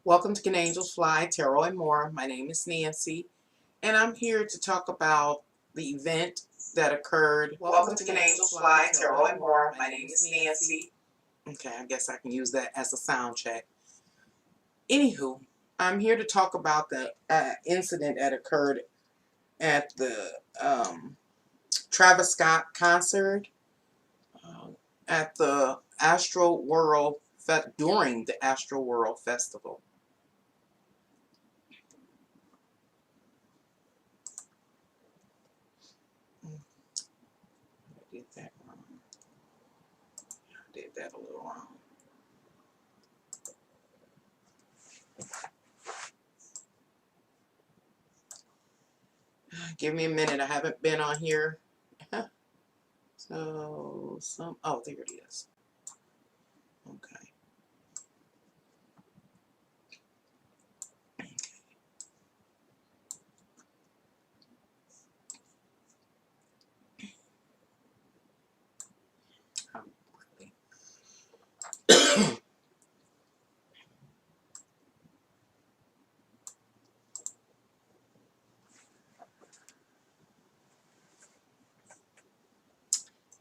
Welcome to Can Angels Fly, Tarot and More. My name is Nancy, and I'm here to talk about the event that occurred. Welcome to Can Angels Fly, Tarot and More. My name is Nancy. Okay, I guess I can use that as a sound check. Anywho, I'm here to talk about the incident that occurred at the Travis Scott concert at the Astro-World during the Astro-World Festival. I did that wrong. I did that a little wrong. Give me a minute. I haven't been on here. Oh, there it is. Okay.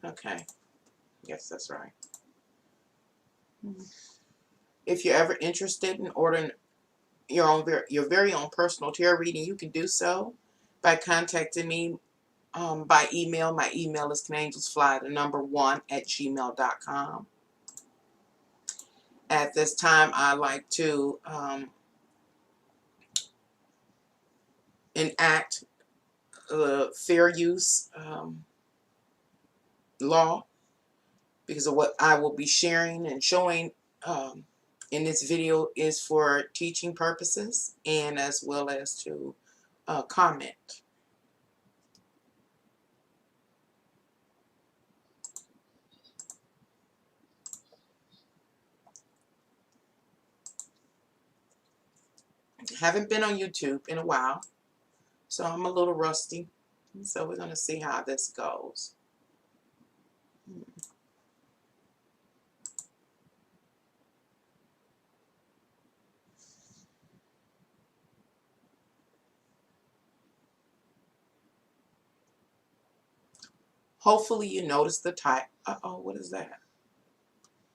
Okay, yes, that's right. If you're ever interested in ordering your very own personal tarot reading, you can do so by contacting me by email. My email is canangelsfly1@gmail.com. At this time, I like to enact the fair use law, because of what I will be sharing and showing in this video is for teaching purposes and as well as to comment. Haven't been on YouTube in a while, so I'm a little rusty. So we're going to see how this goes. Hopefully you notice the type. Uh-oh, what is that?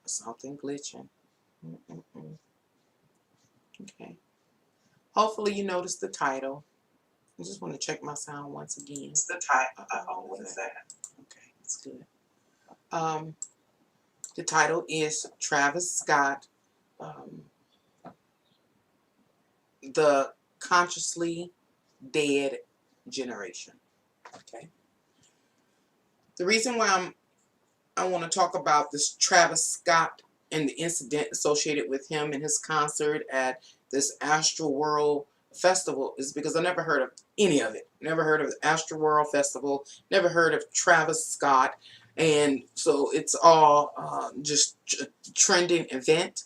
Something glitching. Okay. Hopefully you notice the title. I just want to check my sound once again. It's the title. What is that? Okay, that's good. The title is Travis Scott, The Consciously Dead Generation. Okay. The reason why I want to talk about this Travis Scott and the incident associated with him and his concert at this Astro-World Festival is because I never heard of any of it. Never heard of the Astro-World Festival. Never heard of Travis Scott. And so it's all just a trending event.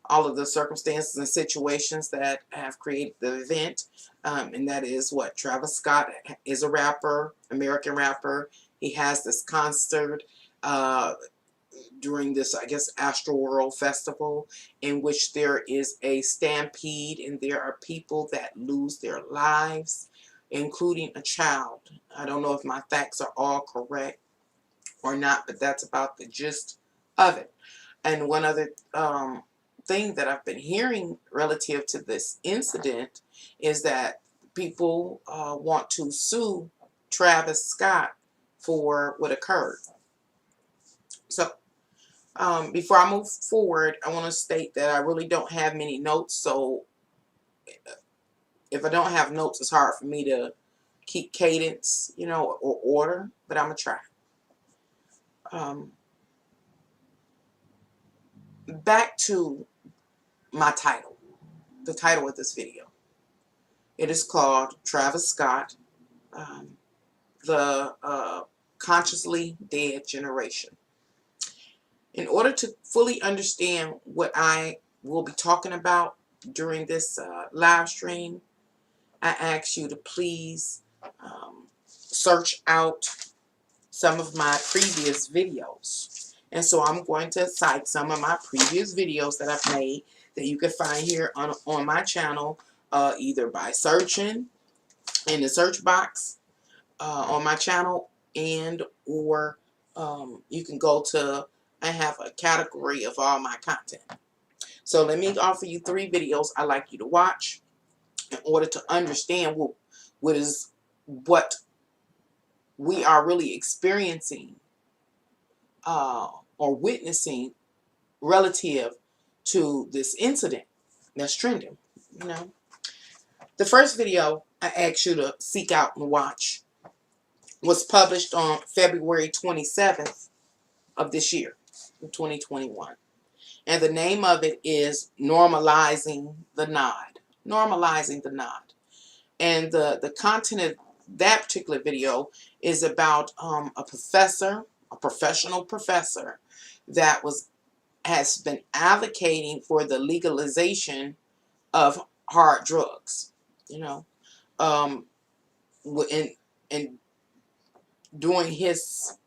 All of the circumstances and situations that have created the event. And that is what Travis Scott is, a rapper, American rapper. He has this concert during this, I guess, Astro-World Festival, in which there is a stampede and there are people that lose their lives, including a child. I don't know if my facts are all correct or not, but that's about the gist of it. And one other thing that I've been hearing relative to this incident is that people want to sue Travis Scott for what occurred. So before I move forward, I want to state that I really don't have many notes, so if I don't have notes, it's hard for me to keep cadence, you know, or order, but I'm going to try. Back to my title, the title of this video. It is called Travis Scott, The Consciously Dead Generation. In order to fully understand what I will be talking about during this live stream, I ask you to please search out some of my previous videos. And so I'm going to cite some of my previous videos that I've made that you can find here on my channel, either by searching in the search box on my channel, and or you can go to, I have a category of all my content. So let me offer you 3 videos I'd like you to watch in order to understand what we are really experiencing or witnessing relative to this incident that's trending. You know, the first video I asked you to seek out and watch was published on February 27th of this year, 2021. And the name of it is Normalizing the Nod. Normalizing the Nod. And the content of that particular video is about a professor, a professional professor, that has been advocating for the legalization of hard drugs. You know, and during his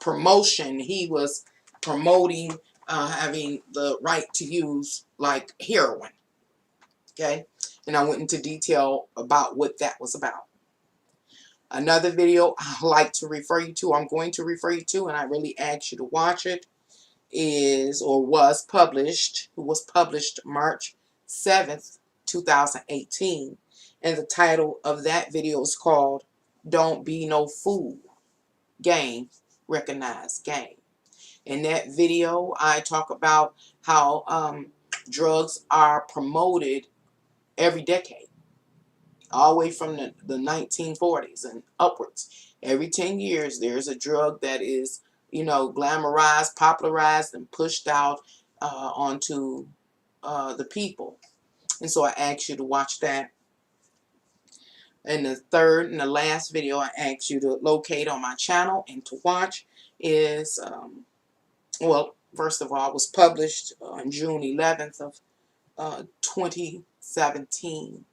promotion, he was promoting having the right to use like heroin. Okay, and I went into detail about what that was about. Another video I like to refer you to, I'm going to refer you to, and I really ask you to watch it, is or was published March 7th, 2018. And the title of that video is called Don't Be No Fool, Game, Recognize Game. In that video, I talk about how drugs are promoted every decade, all the way from the 1940s and upwards. Every 10 years, there's a drug that is, you know, glamorized, popularized, and pushed out onto the people. And so I asked you to watch that. And the third and the last video I asked you to locate on my channel and to watch is, well, first of all, it was published on June 11th of 2017.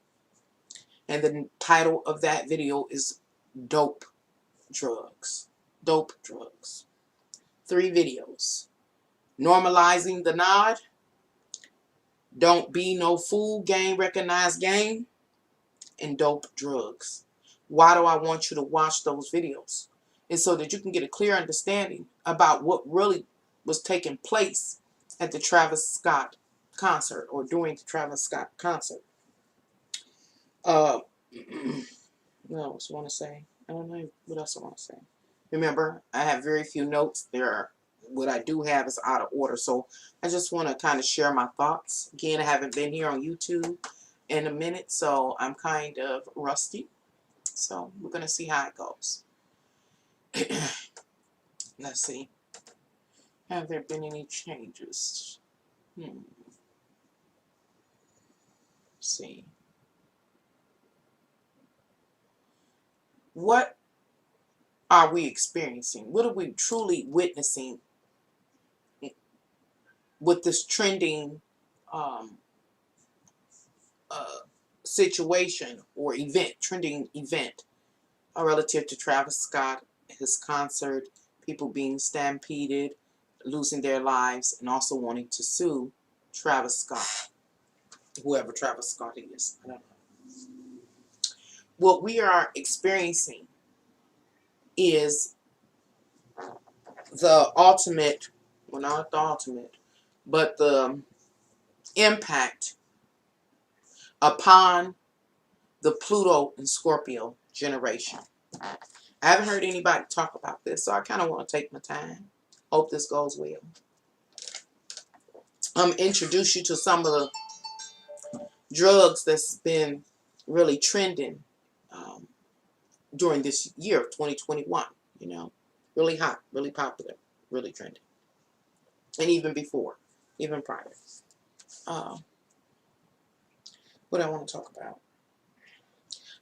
And the title of that video is Dope Drugs. Dope Drugs. 3 videos. Normalizing the Nod. Don't Be No Fool, Game, Recognize Game. And Dope Drugs. Why do I want you to watch those videos? It's so that you can get a clear understanding about what really was taking place at the Travis Scott concert, or during the Travis Scott concert. What else I want to say? I don't know what else I want to say. Remember, I have very few notes. What I do have is out of order. So I just want to kind of share my thoughts. Again, I haven't been here on YouTube in a minute, so I'm kind of rusty. So we're going to see how it goes. Let's see. Have there been any changes? Let's see. What are we experiencing? What are we truly witnessing with this trending situation or trending event relative to Travis Scott, his concert, people being stampeded, losing their lives, and also wanting to sue Travis Scott, whoever Travis Scott is. I don't know. What we are experiencing is the ultimate, well, not the ultimate, but the impact upon the Pluto and Scorpio generation. I haven't heard anybody talk about this, so I kind of want to take my time. Hope this goes well. Introduce you to some of the drugs that's been really trending during this year of 2021. You know, really hot, really popular, really trending, and even before, even prior. What I want to talk about.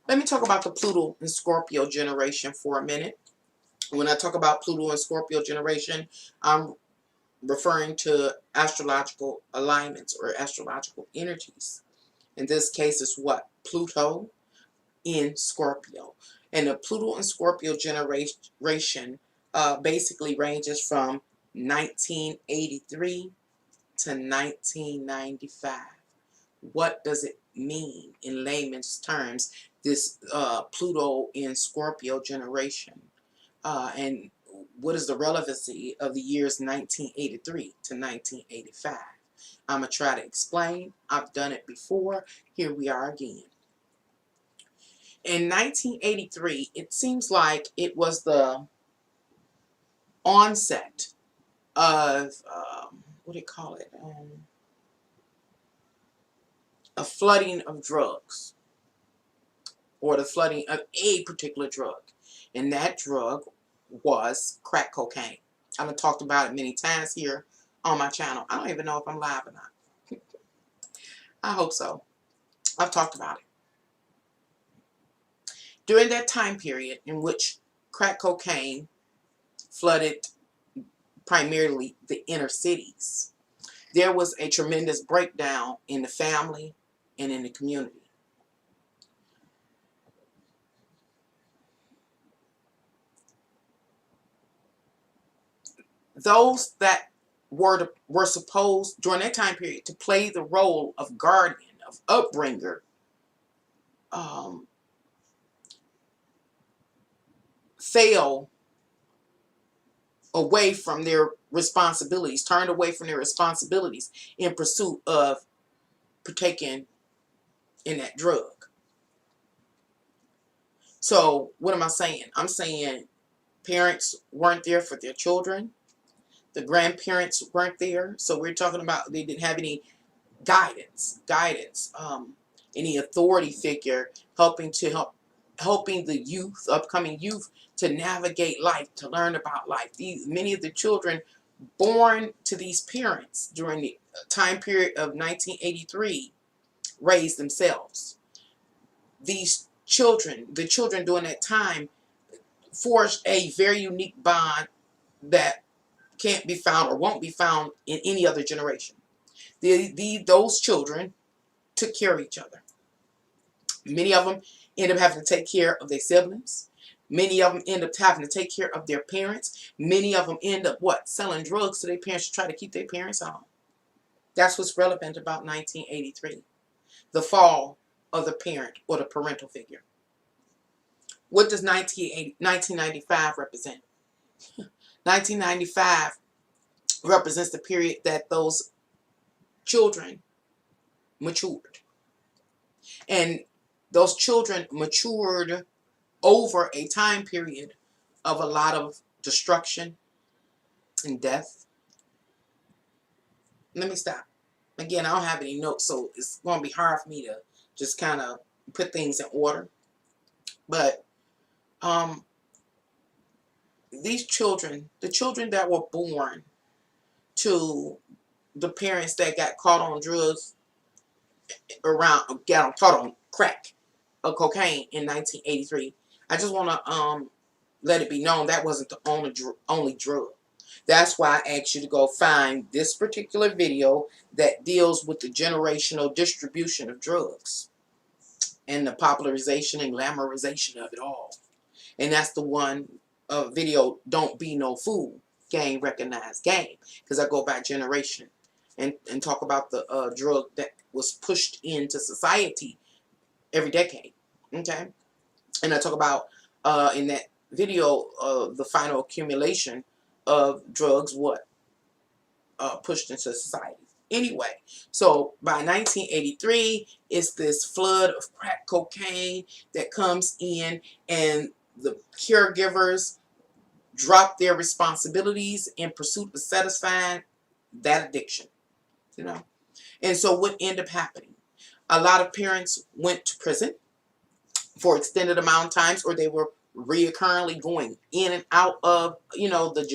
Let me talk about the Pluto and Scorpio generation for a minute. When I talk about Pluto and Scorpio generation, I'm referring to astrological alignments or astrological energies. In this case, it's what? Pluto in Scorpio. And the Pluto and Scorpio generation basically ranges from 1983 to 1995. What does it mean in layman's terms, this Pluto in Scorpio generation? And what is the relevancy of the years 1983 to 1985? I'm going to try to explain. I've done it before. Here we are again. In 1983, it seems like it was the onset of, what do you call it? A flooding of drugs, or the flooding of a particular drug. And that drug was crack cocaine. I've talked about it many times here on my channel. I don't even know if I'm live or not. I hope so. I've talked about it. During that time period in which crack cocaine flooded primarily the inner cities, there was a tremendous breakdown in the family and in the community. Those that were supposed during that time period to play the role of guardian, of upbringer, fail away from their responsibilities, turned away from their responsibilities in pursuit of partaking in that drug. So what am I saying? I'm saying parents weren't there for their children. The grandparents weren't there. So we're talking about they didn't have any guidance, any authority figure helping the youth, upcoming youth, to navigate life, to learn about life. Many of the children born to these parents during the time period of 1983 raised themselves. These children, the children during that time, forged a very unique bond that can't be found or won't be found in any other generation. Those children took care of each other. Many of them end up having to take care of their siblings. Many of them end up having to take care of their parents. Many of them end up selling drugs to their parents to try to keep their parents home. That's what's relevant about 1983. The fall of the parent or the parental figure. What does 1995 represent? 1995 represents the period that those children matured. And those children matured over a time period of a lot of destruction and death. Let me stop. Again, I don't have any notes, so it's going to be hard for me to just kind of put things in order. But these children, the children that were born to the parents that got caught on drugs got caught on crack or cocaine in 1983. I just want to let it be known that wasn't the only drug. That's why I asked you to go find this particular video that deals with the generational distribution of drugs and the popularization and glamorization of it all. And that's the one video, Don't Be No Fool, Gang Recognized Game, because I go by generation and talk about the drug that was pushed into society every decade. Okay? And I talk about in that video the final accumulation of drugs pushed into society. Anyway, so by 1983, it's this flood of crack cocaine that comes in, and the caregivers drop their responsibilities in pursuit of satisfying that addiction, And so what ended up happening? A lot of parents went to prison for extended amount of times, or they were reoccurrently going in and out of, the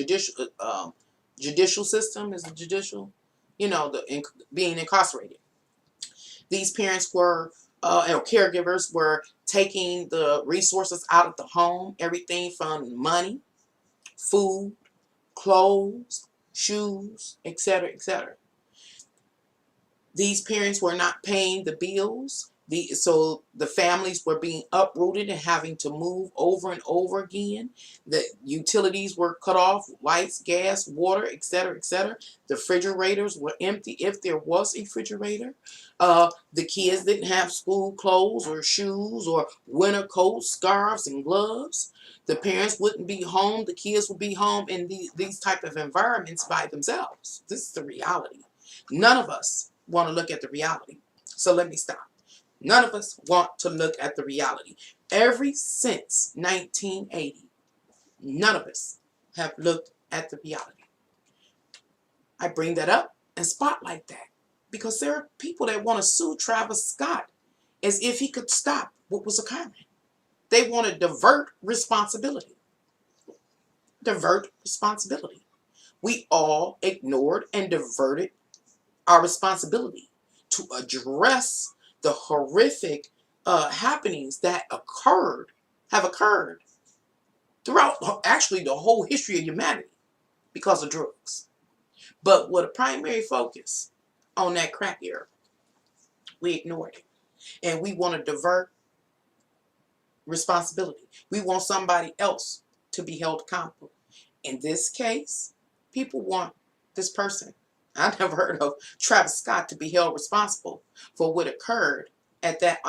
judicial system. Is the judicial, being incarcerated. These parents were, caregivers were taking the resources out of the home, everything from money, food, clothes, shoes, etc., etc. These parents were not paying the bills. So the families were being uprooted and having to move over and over again. The utilities were cut off, lights, gas, water, etc., etc. The refrigerators were empty if there was a refrigerator. The kids didn't have school clothes or shoes or winter coats, scarves, and gloves. The parents wouldn't be home. The kids would be home in these type of environments by themselves. This is the reality. None of us want to look at the reality. So let me stop. None of us want to look at the reality. Ever since 1980, none of us have looked at the reality. I bring that up and spotlight that because there are people that want to sue Travis Scott as if he could stop what was occurring. They want to divert responsibility. Divert responsibility. We all ignored and diverted our responsibility to address the horrific happenings that have occurred throughout actually the whole history of humanity because of drugs. But with a primary focus on that crack era, we ignored it. And we want to divert responsibility. We want somebody else to be held accountable. In this case, people want this person. I never heard of Travis Scott to be held responsible for what occurred at that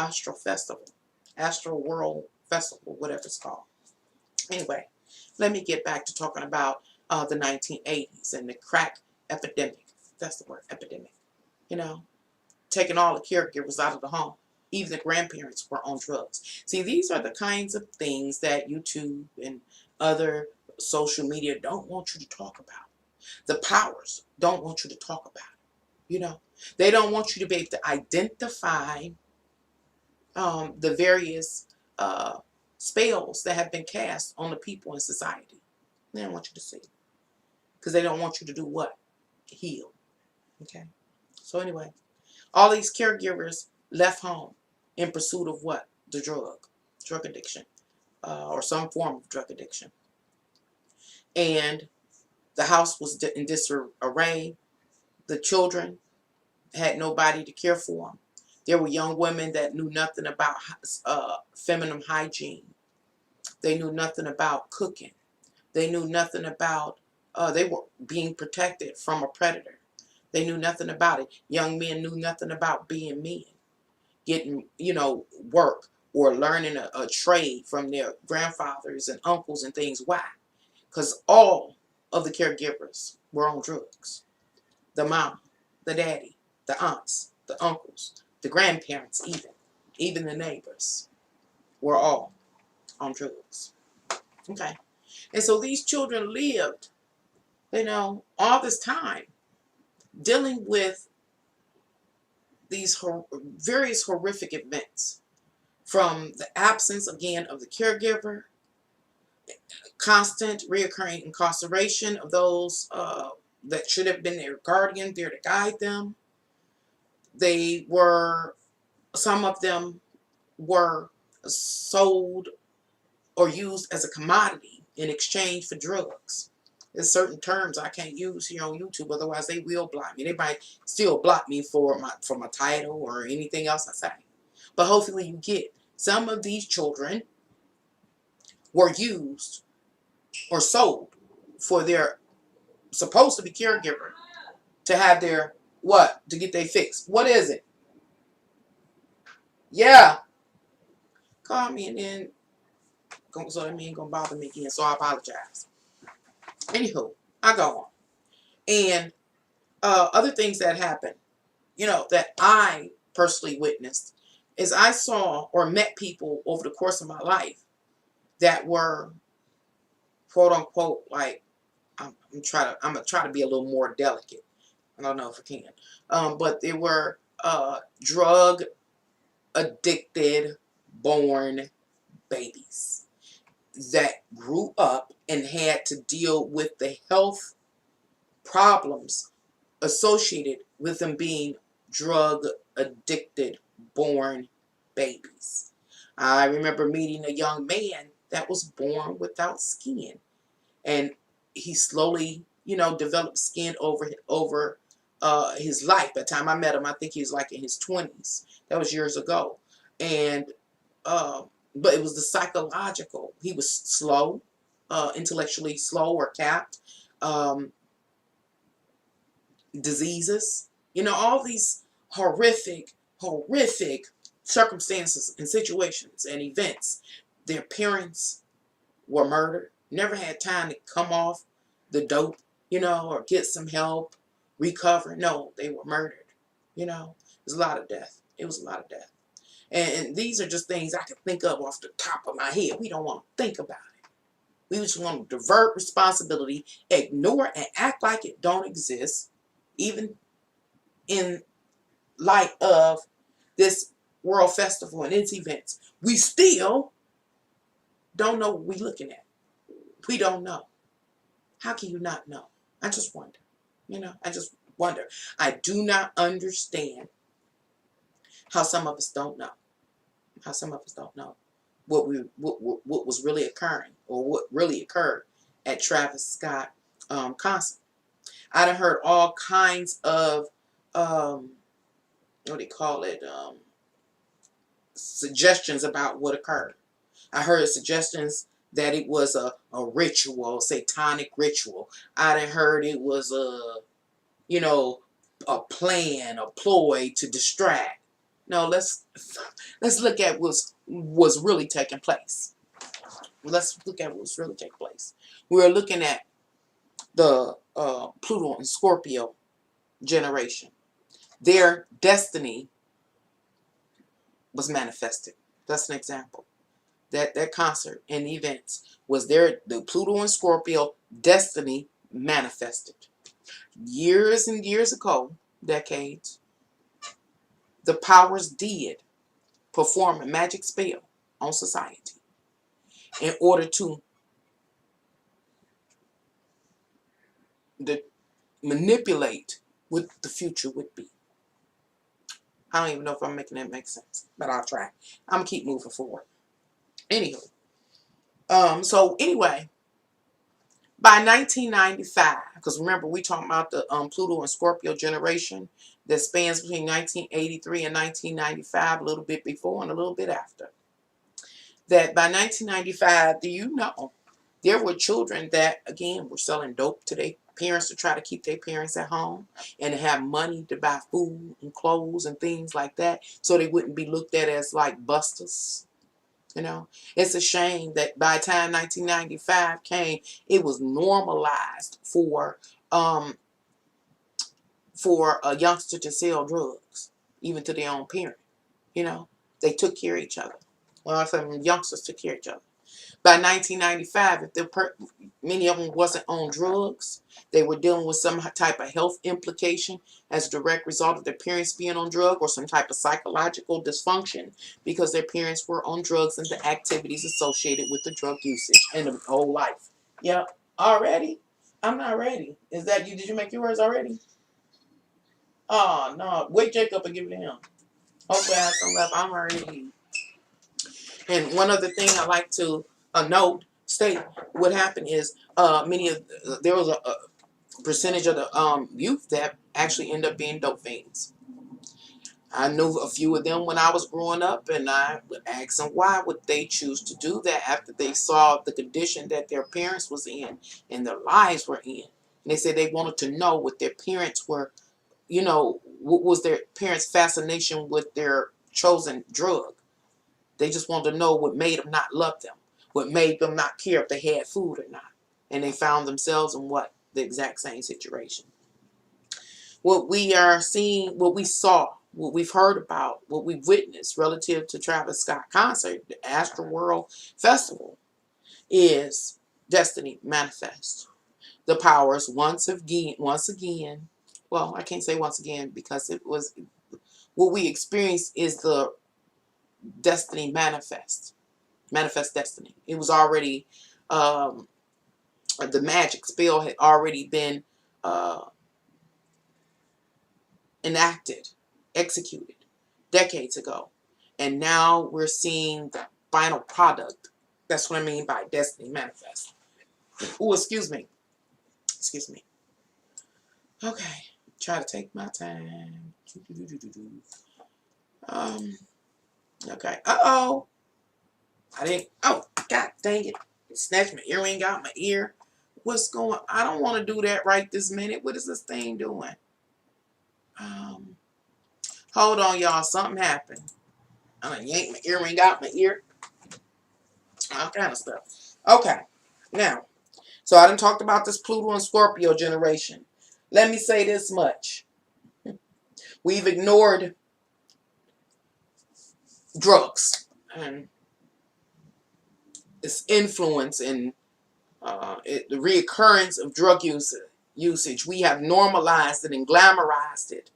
Astro-World Festival, whatever it's called. Anyway, let me get back to talking about the 1980s and the crack epidemic. That's the word, epidemic. You know, taking all the caregivers out of the home. Even the grandparents were on drugs. See, these are the kinds of things that YouTube and other social media don't want you to talk about. The powers don't want you to talk about it. You know, they don't want you to be able to identify the various spells that have been cast on the people in society. They don't want you to see. Because they don't want you to do what? Heal. Okay? So anyway, all these caregivers left home in pursuit of what? The drug addiction, or some form of drug addiction. And the house was in disarray. The children had nobody to care for them. There were young women that knew nothing about feminine hygiene. They knew nothing about cooking. They knew nothing about, they were being protected from a predator. They knew nothing about it. Young men knew nothing about being men. Getting, work or learning a trade from their grandfathers and uncles and things. Why? Because all of the caregivers were on drugs. The mom, the daddy, the aunts, the uncles, the grandparents even the neighbors were all on drugs. Okay. And so these children lived, all this time dealing with these various horrific events, from the absence, again, of the caregiver, constant reoccurring incarceration of those that should have been their guardian there to guide them. Some of them were sold or used as a commodity in exchange for drugs. There's certain terms I can't use here on YouTube, otherwise they will block me. They might still block me for my title or anything else I say. But hopefully you get some of these children were used or sold for their supposed to be caregiver to have their what? To get their fix. What is it? Yeah. Call me and then so that ain't gonna bother me again. So I apologize. Anywho, I go on. And other things that happened, that I personally witnessed, is I saw or met people over the course of my life that were, quote unquote, like, I'm gonna try to be a little more delicate. I don't know if I can, but they were drug addicted born babies that grew up and had to deal with the health problems associated with them being drug addicted born babies. I remember meeting a young man that was born without skin, and he slowly, developed skin over his life. By the time I met him, I think he was like in his 20s. That was years ago. And but it was the psychological. He was slow, intellectually slow or capped. Um, Diseases, all these horrific circumstances and situations and events. Their parents were murdered, never had time to come off the dope, or get some help, recover. No, they were murdered. It was a lot of death. It was a lot of death. And these are just things I can think of off the top of my head. We don't want to think about it. We just want to divert responsibility, ignore and act like it don't exist, even in light of this World Festival and its events. We still don't know what we're looking at. We don't know. How can you not know? I just wonder. I just wonder. I do not understand how some of us don't know. How some of us don't know what was really occurring, or what really occurred at Travis Scott concert. I done heard all kinds of what do you call it? Suggestions about what occurred. I heard suggestions that it was a ritual, satanic ritual. I done heard it was a plan, a ploy to distract. No, let's look at what's really taking place. Let's look at what's really taking place. We're looking at the Pluto and Scorpio generation. Their destiny was manifested. That's an example. That concert and events was the Pluto and Scorpio destiny manifested. Years and years ago, decades, the powers did perform a magic spell on society in order to manipulate what the future would be. I don't even know if I'm making that make sense, but I'll try. I'm gonna keep moving forward. Anywho, so anyway, by 1995, because remember we talking about the Pluto and Scorpio generation that spans between 1983 and 1995, a little bit before and a little bit after. That by 1995, do you know, there were children that, again, were selling dope to their parents to try to keep their parents at home and to have money to buy food and clothes and things like that, so they wouldn't be looked at as like busters. It's a shame that by the time 1995 came, it was normalized for a youngster to sell drugs, even to their own parent. They took care of each other. Well, some youngsters took care of each other. By 1995, if many of them wasn't on drugs, they were dealing with some type of health implication as a direct result of their parents being on drugs, or some type of psychological dysfunction because their parents were on drugs and the activities associated with the drug usage and the whole life. Yeah, already? I'm not ready. Is that you? Did you make yours already? Oh, no. Wake Jacob and give it to him. Hopefully I have some left. I'm already. And one other thing I like to state what happened is there was a percentage of the youth that actually end up being dope fiends. I knew a few of them when I was growing up, and I would ask them why would they choose to do that after they saw the condition that their parents was in and their lives were in. And they said they wanted to know what their parents were, what was their parents' fascination with their chosen drug. They just wanted to know what made them not love them, what made them not care if they had food or not. And they found themselves in the exact same situation. What we are seeing, what we saw, what we've heard about, what we've witnessed relative to Travis Scott concert, the Astro-World Festival, is destiny manifest. The powers once again, well, I can't say once again because it was, what we experienced is the destiny manifest destiny. It was already, the magic spell had already been enacted, executed decades ago. And now we're seeing the final product. That's what I mean by destiny manifest. Oh, excuse me. Excuse me. Okay. Try to take my time. Okay. Uh-oh. I didn't. Oh, God dang it. Snatched my earring out my ear. What's going? I don't want to do that right this minute. What is this thing doing? Um, Hold on, y'all. Something happened. I'm gonna yank my earring out my ear. All kind of stuff. Okay. Now, so I done talked about this Pluto and Scorpio generation. Let me say this much. We've ignored drugs and its influence and the reoccurrence of drug usage. We have normalized it and glamorized it.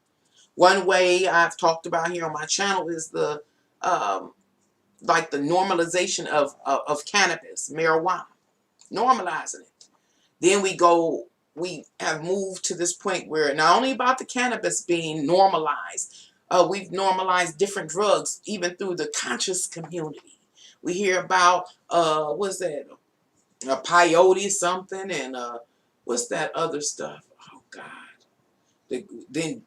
One way I've talked about here on my channel is the like the normalization of cannabis, marijuana, normalizing it. Then we have moved to this point where not only about the cannabis being normalized, we've normalized different drugs even through the conscious community. We hear about what's that? A peyote something and what's that other stuff? Oh God, then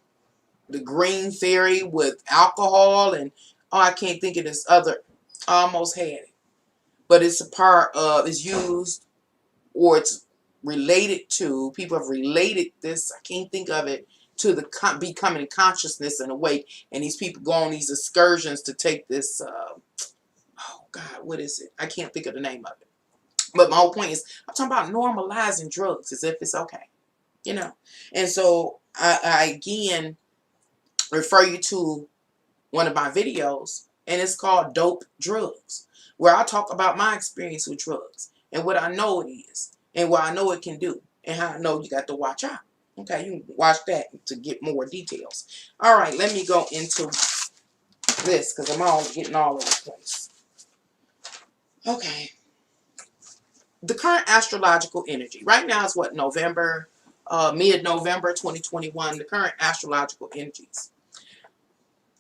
the green theory with alcohol and oh I can't think of this other. I almost had it, but it's a part of it's used or it's related to. People have related this. I can't think of it to the becoming consciousness and awake. And these people go on these excursions to take this. Oh God, what is it? I can't think of the name of it. But my whole point is, I'm talking about normalizing drugs as if it's okay, you know. And so I again refer you to one of my videos, and it's called Dope Drugs, where I talk about my experience with drugs and what I know it is and what I know it can do and how I know you got to watch out. Okay, you can watch that to get more details. All right, let me go into this because I'm all getting all over the place. Okay, the current astrological energy. Right now is what, November, mid-November 2021. The current astrological energies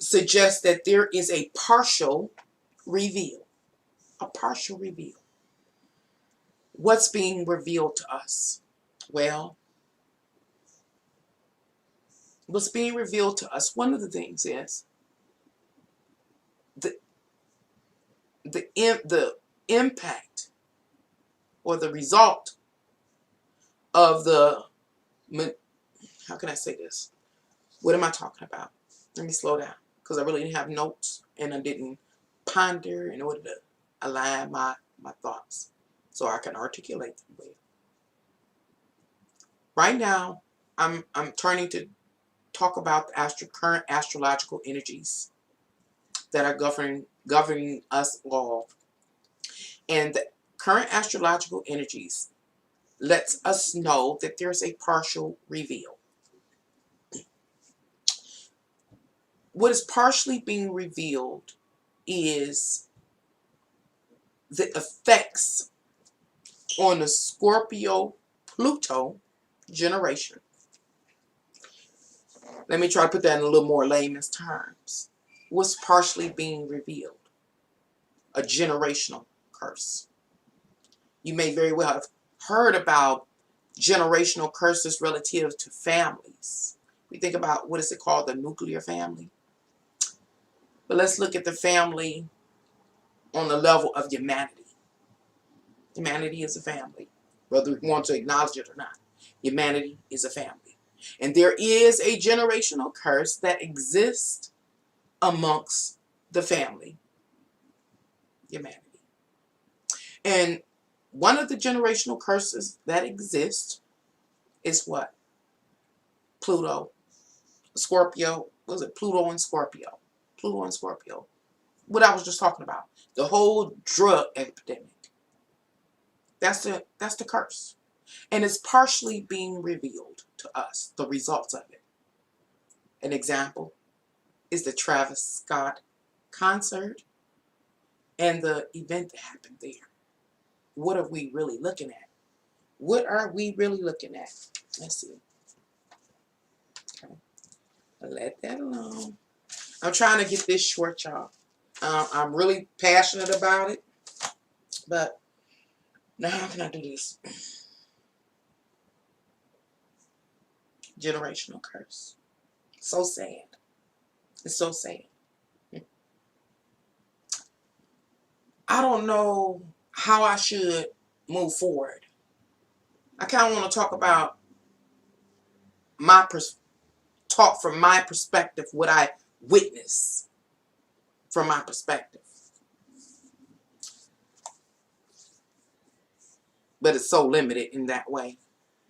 suggest that there is a partial reveal. A partial reveal. What's being revealed to us? Well, what's being revealed to us, one of the things is the the impact or the result of the, how can I say this? What am I talking about? Let me slow down because I really didn't have notes and I didn't ponder in order to align my thoughts so I can articulate them well. Right now, I'm turning to talk about the current astrological energies that are governing us all. And the current astrological energies lets us know that there's a partial reveal. What is partially being revealed is the effects on the Scorpio Pluto generation. Let me try to put that in a little more layman's terms. What's partially being revealed? A generational curse. You may very well have heard about generational curses relative to families. We think about, what is it called, the nuclear family. But let's look at the family on the level of humanity. Humanity is a family, whether we want to acknowledge it or not. Humanity is a family. And there is a generational curse that exists amongst the family, humanity. And one of the generational curses that exist is what? Pluto, Scorpio. Was it Pluto and Scorpio? Pluto and Scorpio. What I was just talking about. The whole drug epidemic. That's the curse. And it's partially being revealed to us, the results of it. An example is the Travis Scott concert and the event that happened there. What are we really looking at? What are we really looking at? Let's see. Okay. I'll let that alone. I'm trying to get this short, y'all. I'm really passionate about it, but now how can I do this? Generational curse. So sad. It's so sad. I don't know how I should move forward. I kind of want to talk about talk from my perspective, what I witness from my perspective. But it's so limited in that way.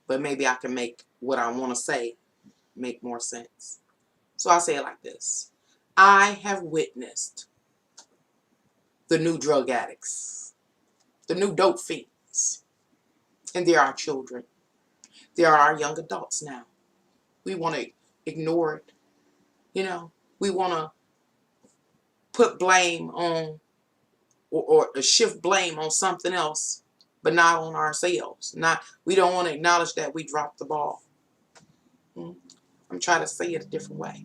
But maybe I can make what I want to say make more sense. So I'll say it like this. I have witnessed the new drug addicts, the new dope fiends, and they're our children. They are our young adults now. We want to ignore it. You know, we want to put blame on or shift blame on something else, but not on ourselves. We don't want to acknowledge that we dropped the ball. I'm trying to say it a different way.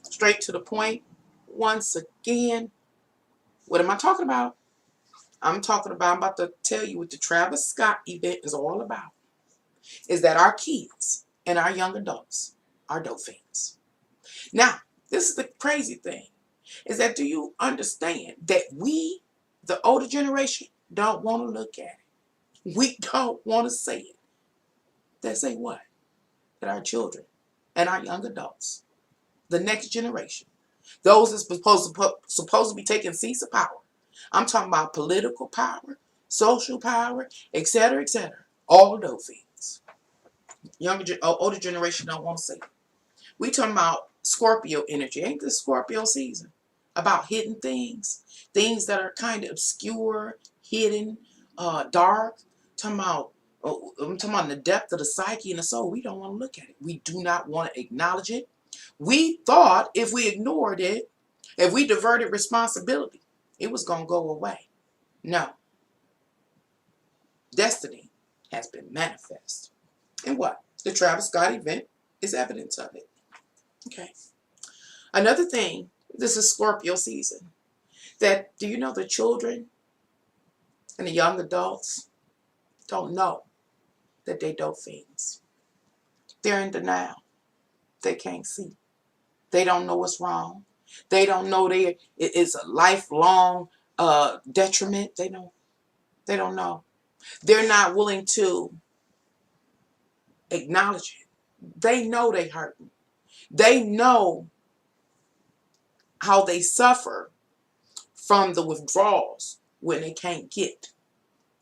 Straight to the point. Once again, what am I talking about? I'm about to tell you what the Travis Scott event is all about. Is that our kids and our young adults are dope fiends. Now, this is the crazy thing. Is that do you understand that we, the older generation, don't want to look at it. We don't want to say it. They say what? That our children and our young adults, the next generation, those that's supposed to be taking seats of power. I'm talking about political power, social power, etc., etc. All dope fiends. Older generation don't want to say it. We talking about Scorpio energy. Ain't this Scorpio season? About hidden things. Things that are kind of obscure, hidden, dark. I'm talking about the depth of the psyche and the soul. We don't want to look at it. We do not want to acknowledge it. We thought if we ignored it, if we diverted responsibility, it was going to go away. No. Destiny has been manifest. And what? The Travis Scott event is evidence of it. Okay. Another thing, this is Scorpio season. That, do you know the children and the young adults don't know that they dope fiends. They're in denial. They can't see. They don't know what's wrong. They don't know it's a lifelong detriment. They don't know. They're not willing to acknowledge it. They know they hurting. They know how they suffer from the withdrawals when they can't get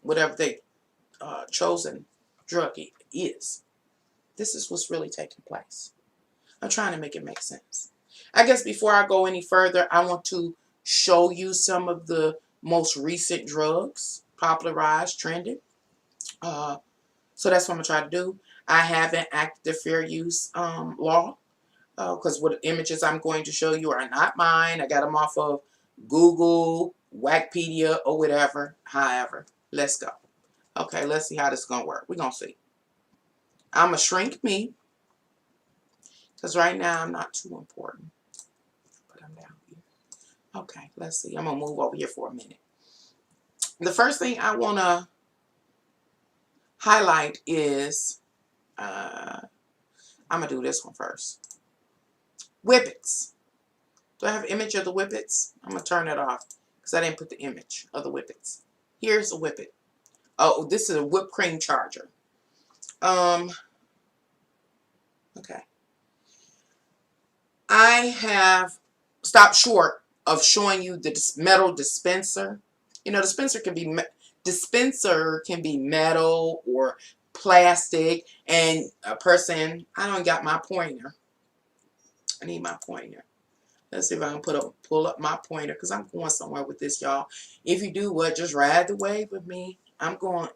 whatever they chosen drug is. This is what's really taking place. I'm trying to make it make sense. I guess before I go any further, I want to show you some of the most recent drugs popularized, trended. So that's what I'm going to try to do. I have an active fair use law because what images I'm going to show you are not mine. I got them off of Google, Wikipedia, or whatever. However, let's go. Okay, let's see how this is going to work. We're going to see. I'm going to shrink me because right now I'm not too important. But I'm down here. Okay, let's see. I'm going to move over here for a minute. The first thing I want to highlight is, I'm going to do this one first. Whippets. Do I have an image of the whippets? I'm going to turn it off because I didn't put the image of the whippets. Here's a whippet. Oh, this is a whipped cream charger. Okay. I have stopped short of showing you the metal dispenser. You know, dispenser can be metal or plastic, and a person, I don't got my pointer. I need my pointer. Let's see if I can pull up my pointer because I'm going somewhere with this, y'all. If you do what, just ride the wave with me. I'm going to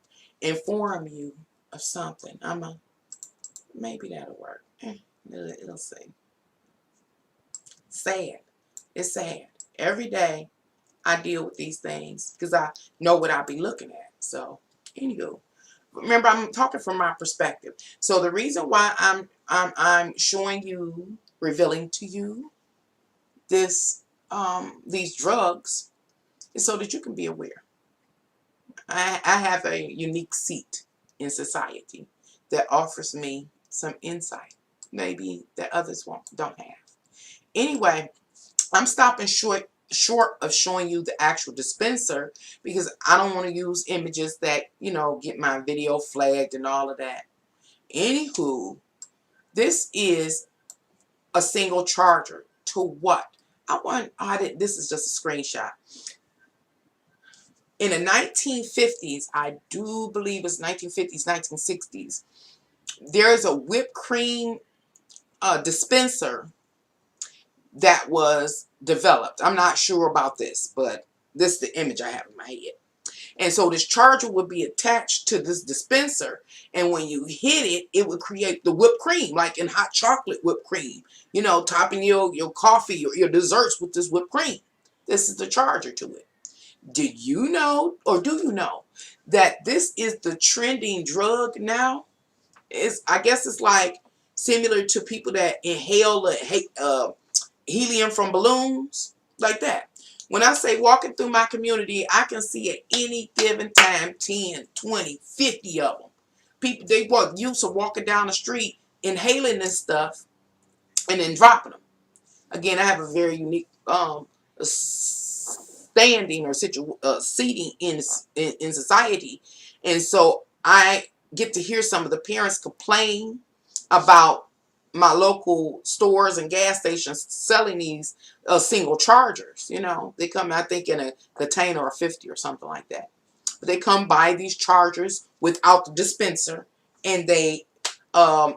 inform you of something. Maybe that'll work. It'll see. Sad. It's sad. Every day I deal with these things because I know what I'll be looking at. So, anywho, remember I'm talking from my perspective. So the reason why I'm showing you, revealing to you these drugs is so that you can be aware. I have a unique seat in society that offers me some insight, maybe that others don't have. Anyway, I'm stopping short short of showing you the actual dispenser because I don't want to use images that, you know, get my video flagged and all of that. Anywho, this is a single charger. To what? This is just a screenshot. In the 1950s, I do believe it's 1950s, 1960s, there's a whipped cream dispenser that was developed. I'm not sure about this, but this is the image I have in my head. And so this charger would be attached to this dispenser, and when you hit it, it would create the whipped cream, like in hot chocolate whipped cream. You know, topping your coffee or your desserts with this whipped cream. This is the charger to it. Did you know, or do you know, that this is the trending drug now? I guess it's like similar to people that inhale helium from balloons, like that. When I say walking through my community, I can see at any given time 10, 20, 50 of them. People, they used to walking down the street, inhaling this stuff, and then dropping them. Again, I have a very unique standing or seating in society, and so I get to hear some of the parents complain about my local stores and gas stations selling these single chargers. You know, they come, I think, in a container of 50 or something like that. But they come buy these chargers without the dispenser, and they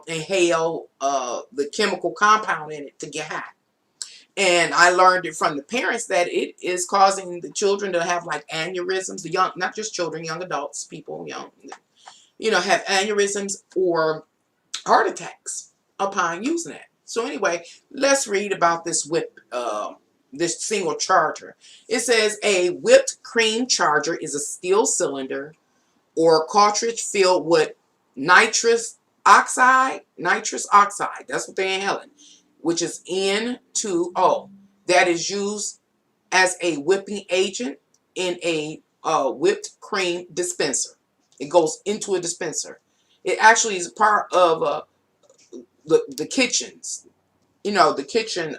inhale the chemical compound in it to get high. And I learned it from the parents that it is causing the children to have like aneurysms. The young, not just children, young adults, people, young, you know, have aneurysms or heart attacks upon using it. So anyway, let's read about this this single charger. It says a whipped cream charger is a steel cylinder or cartridge filled with nitrous oxide. That's what they're inhaling, which is N2O. That is used as a whipping agent in a whipped cream dispenser. It goes into a dispenser. It actually is part of the kitchens, you know, the kitchen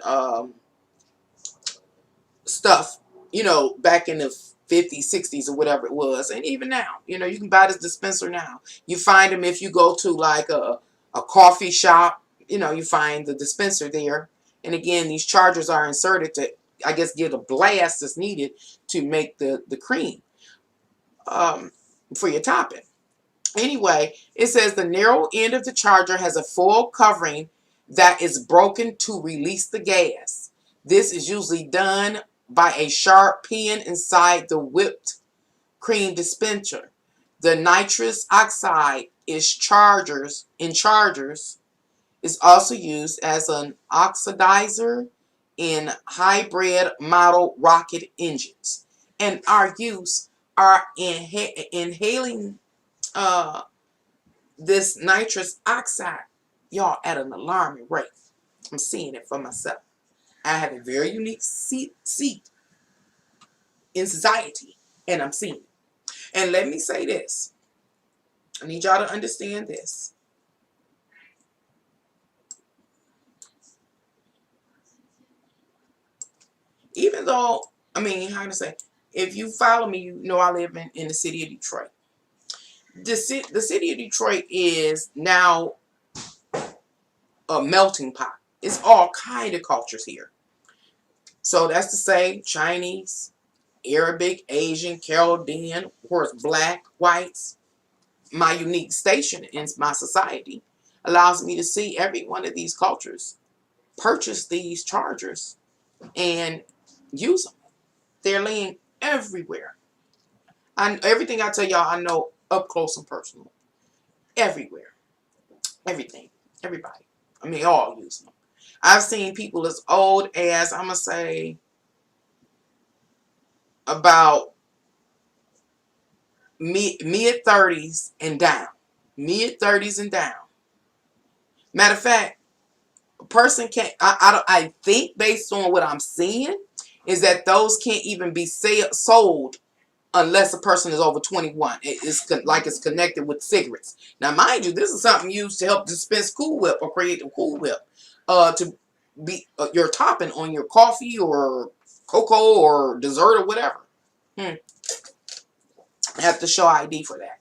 stuff, you know, back in the 50s, 60s, or whatever it was. And even now, you know, you can buy this dispenser now. You find them if you go to like a coffee shop, you know, you find the dispenser there. And again, these chargers are inserted to, I guess, get a blast that's needed to make the cream for your topping. Anyway, it says the narrow end of the charger has a foil covering that is broken to release the gas. This is usually done by a sharp pin inside the whipped cream dispenser. The nitrous oxide is in chargers is also used as an oxidizer in hybrid model rocket engines, and our use are inhaling this nitrous oxide, y'all, at an alarming rate. I'm seeing it for myself. I have a very unique seat in society, and I'm seeing it. And let me say this. I need y'all to understand this. Even though, I mean, how to say, if you follow me, you know I live in the city of Detroit. The city of Detroit is now a melting pot. It's all kind of cultures here. So that's to say Chinese, Arabic, Asian, Chaldean, of course, black, whites. My unique station in my society allows me to see every one of these cultures purchase these chargers and use them. They're laying everywhere. Everything I tell y'all, I know up close and personal. Everywhere. Everything. Everybody. I mean, all use them. I've seen people as old as, I'm going to say, about mid-30s and down. Mid-30s and down. Matter of fact, a person can't, I think based on what I'm seeing, is that those can't even be sold unless a person is over 21. It's like it's connected with cigarettes. Now, mind you, this is something used to help dispense Cool Whip or create a Cool Whip to be your topping on your coffee or cocoa or dessert or whatever. I have to show ID for that.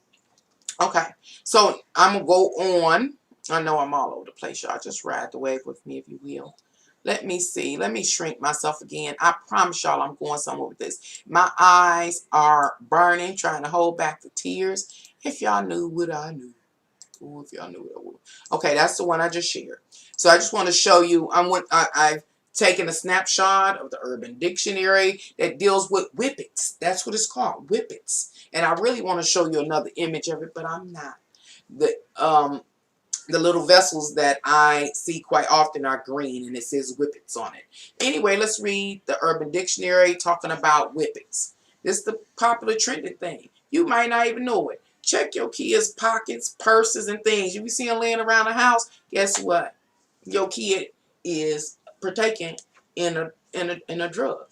Okay, so I'm going to go on. I know I'm all over the place, y'all. Just ride the wave with me if you will. Let me see. Let me shrink myself again. I promise y'all I'm going somewhere with this. My eyes are burning, trying to hold back the tears. If y'all knew what I knew. Ooh, if y'all knew what I knew. Okay, that's the one I just shared. So I just want to show you. I've taken a snapshot of the Urban Dictionary that deals with whippets. That's what it's called, whippets. And I really want to show you another image of it, but I'm not. The little vessels that I see quite often are green and it says whippets on it. Anyway, let's read the Urban Dictionary talking about whippets. This is the popular trending thing. You might not even know it. Check your kids' pockets, purses, and things. You be seeing laying around the house, guess what? Your kid is partaking in a drug.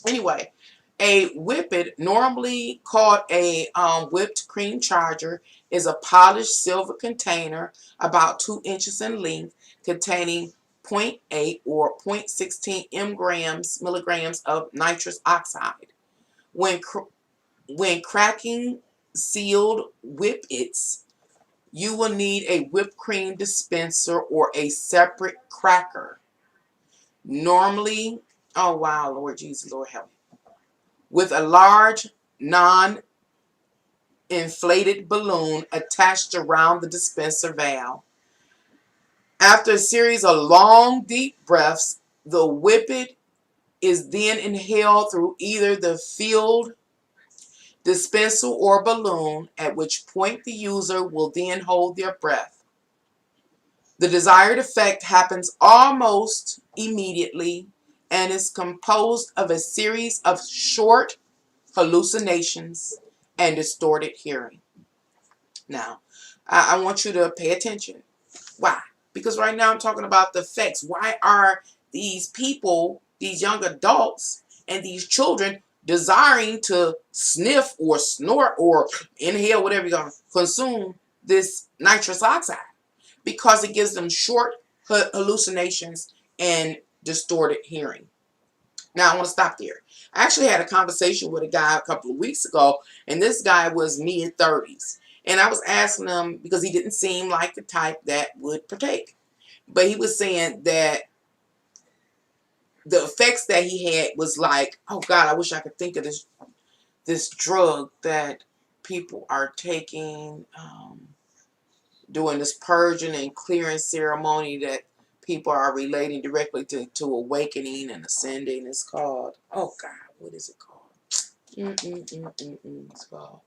Anyway, a whippet, normally called a whipped cream charger, is a polished silver container about 2 inches in length, containing 0.8 or 0.16 milligrams of nitrous oxide. When cracking sealed whippets, you will need a whipped cream dispenser or a separate cracker. Normally, oh wow, Lord Jesus, Lord help me. With a large non-inflated balloon attached around the dispenser valve. After a series of long, deep breaths, the whippet is then inhaled through either the filled dispenser or balloon, at which point the user will then hold their breath. The desired effect happens almost immediately and is composed of a series of short hallucinations and distorted hearing. Now, I want you to pay attention. Why? Because right now I'm talking about the effects. Why are these people, these young adults, and these children desiring to sniff or snort or inhale, whatever you're going to consume, this nitrous oxide? Because it gives them short hallucinations and distorted hearing. Now, I want to stop there. I actually had a conversation with a guy a couple of weeks ago, and this guy was mid-30s. And I was asking him, because he didn't seem like the type that would partake. But he was saying that the effects that he had was like, oh God, I wish I could think of this drug that people are taking, doing this purging and clearing ceremony that people are relating directly to awakening and ascending. It's called, oh God, what is it called? It's called,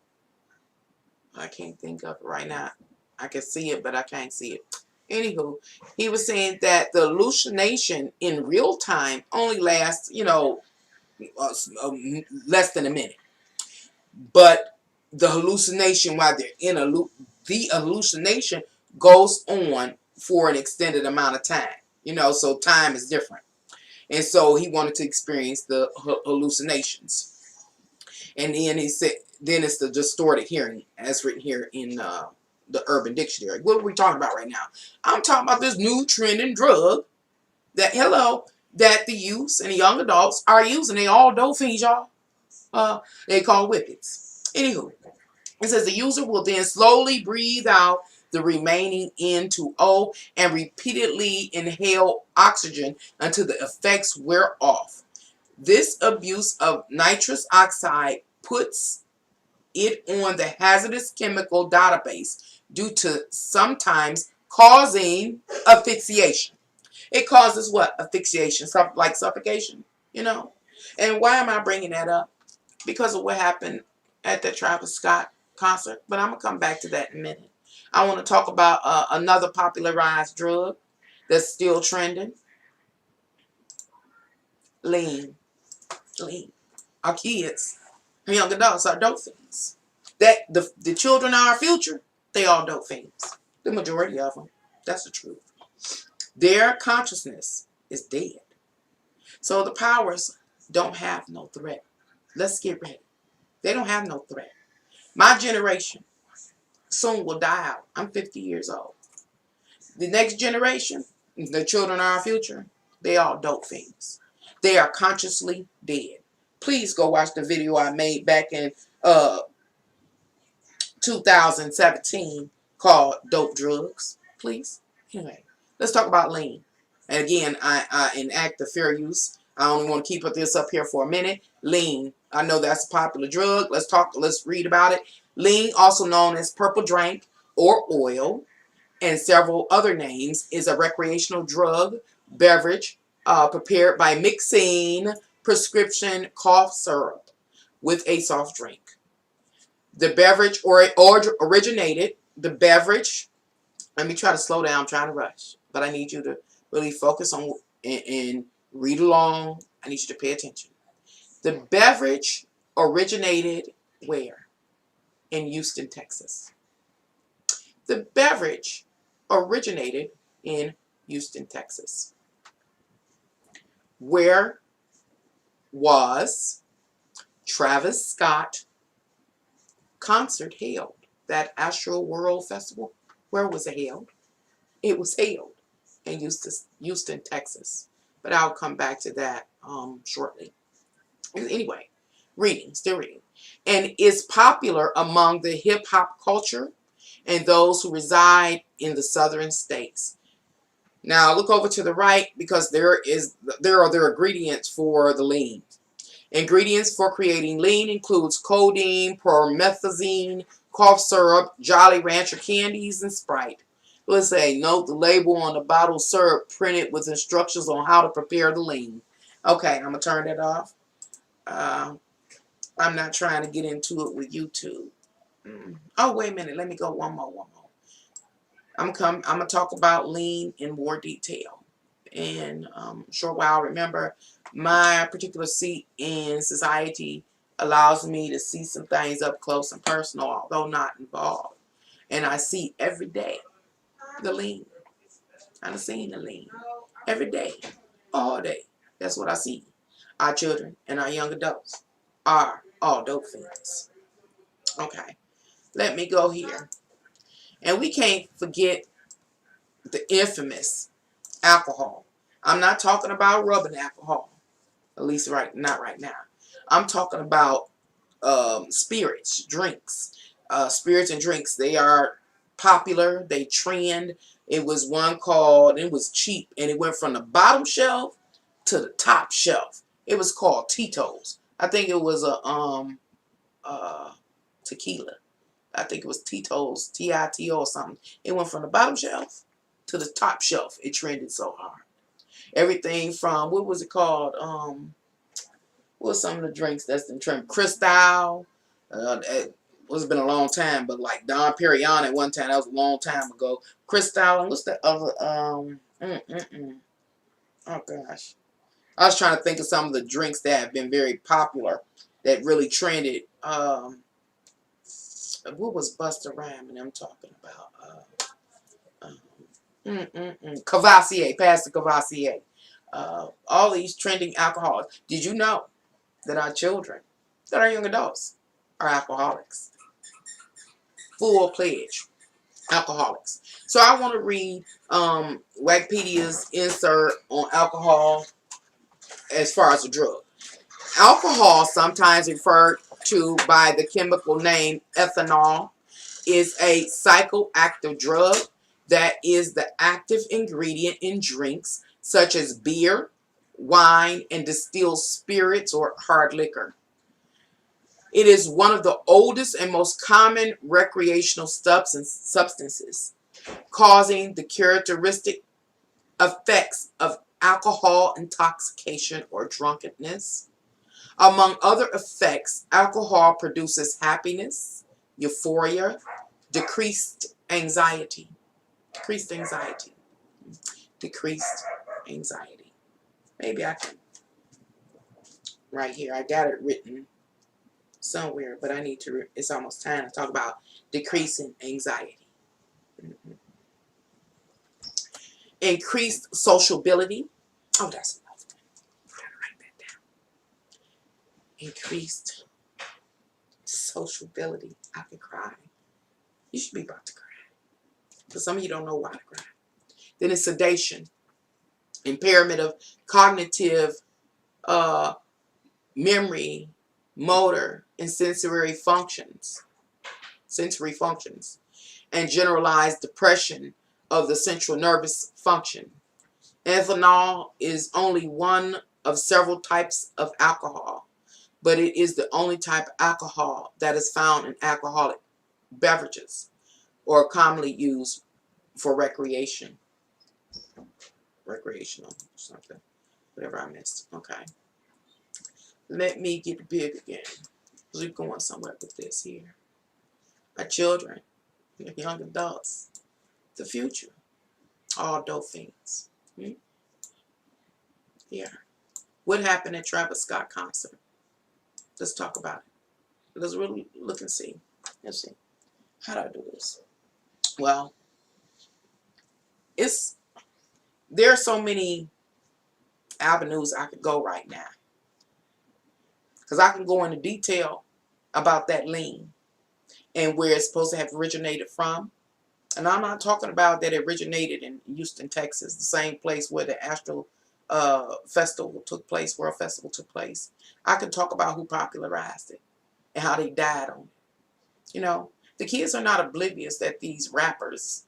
I can't think of it right now. I can see it, but I can't see it. Anywho, he was saying that the hallucination in real time only lasts, less than a minute. But the hallucination, while they're in the hallucination goes on for an extended amount of time. So time is different. And so he wanted to experience the hallucinations. And then he said, then it's the distorted hearing, as written here in the Urban Dictionary. What are we talking about right now? I'm talking about this new trending drug that the youths and the young adults are using. They all dope fiends, y'all. They call whippets. Anywho, it says the user will then slowly breathe out the remaining N2O and repeatedly inhale oxygen until the effects wear off. This abuse of nitrous oxide puts it on the hazardous chemical database due to sometimes causing asphyxiation. It causes what? Asphyxiation, like suffocation, And why am I bringing that up? Because of what happened at the Travis Scott concert. But I'm going to come back to that in a minute. I want to talk about another popularized drug that's still trending. Lean. Our kids, our young adults are dope fiends. That the children are our future. They all dope fiends. The majority of them. That's the truth. Their consciousness is dead. So the powers don't have no threat. Let's get ready. They don't have no threat. My generation soon will die out. I'm 50 years old. The next generation, the children are our future. They all dope fiends. They are consciously dead. Please go watch the video I made back in uh 2017 called Dope Drugs, please. Anyway, let's talk about lean. And again, I enact the fair use. I only want to keep this up here for a minute. Lean. I know that's a popular drug. Let's read about it. Lean, also known as purple drink or oil, and several other names, is a recreational drug beverage prepared by mixing prescription cough syrup with a soft drink. The beverage originated, the beverage, let me try to slow down, I'm trying to rush, but I need you to really focus on and read along. I need you to pay attention. The beverage originated where? In Houston, Texas. The beverage originated in Houston, Texas. Where was Travis Scott concert held? That Astro-World Festival, where was it held? It was held in Houston, Texas. But I'll come back to that shortly. Anyway, still reading. And is popular among the hip-hop culture and those who reside in the southern states. Now look over to the right, because there are their ingredients for the lean. Ingredients for creating lean includes codeine, promethazine, cough syrup, Jolly Rancher candies, and Sprite. Let's say, note the label on the bottle syrup printed with instructions on how to prepare the lean. Okay, I'm going to turn that off. I'm not trying to get into it with YouTube. Oh, wait a minute. Let me go one more. I'm going to talk about lean in more detail. And short while, remember, my particular seat in society allows me to see some things up close and personal, although not involved. And I see every day the lean. I'm seeing the lean every day, all day. That's what I see. Our children and our young adults are all dope fiends. Okay, let me go here. And we can't forget the infamous alcohol. I'm not talking about rubbing alcohol, at least not right now. I'm talking about spirits, drinks. Spirits and drinks, they are popular, they trend. It was one called, it was cheap, and it went from the bottom shelf to the top shelf. It was called Tito's. I think it was a tequila. I think it was Tito's, T-I-T-O or something. It went from the bottom shelf to the top shelf. It trended so hard. Everything from, what was it called? What was some of the drinks that's in trend? Cristal. It's been a long time, but like Don Perignon at one time, that was a long time ago. Cristal, and what's the other? Oh gosh, I was trying to think of some of the drinks that have been very popular, that really trended. What was Busta Rhymes and I'm talking about? Cavassier, Pastor Cavassier. All these trending alcoholics. Did you know that our children, that our young adults, are alcoholics? Full pledge alcoholics. So I want to read Wikipedia's insert on alcohol as far as a drug. Alcohol, sometimes referred to by the chemical name ethanol, is a psychoactive drug that is the active ingredient in drinks such as beer, wine, and distilled spirits or hard liquor. It is one of the oldest and most common recreational substances, causing the characteristic effects of alcohol intoxication or drunkenness. Among other effects, alcohol produces happiness, euphoria, decreased anxiety. Maybe I can, right here, I got it written somewhere, but I need to, it's almost time to talk about decreasing anxiety. Increased sociability. Oh, that's another one. I'm trying to write that down. Increased sociability. I could cry. You should be about to cry. But some of you don't know why to cry. Then it's sedation. Impairment of cognitive memory, motor, and sensory functions, and generalized depression of the central nervous function. Ethanol is only one of several types of alcohol, but it is the only type of alcohol that is found in alcoholic beverages or commonly used for recreational something, whatever I missed. Okay, let me get big again. We're going somewhere with this here. Our children, young adults, the future, all dolphins. Yeah. What happened at Travis Scott concert? Let's talk about it. Let's really look and see. Let's see. How do I do this? Well, there are so many avenues I could go right now. Because I can go into detail about that lean and where it's supposed to have originated from. And I'm not talking about that it originated in Houston, Texas, the same place where the Astro Festival took place, World Festival took place. I can talk about who popularized it and how they died on it. You know, the kids are not oblivious that these rappers,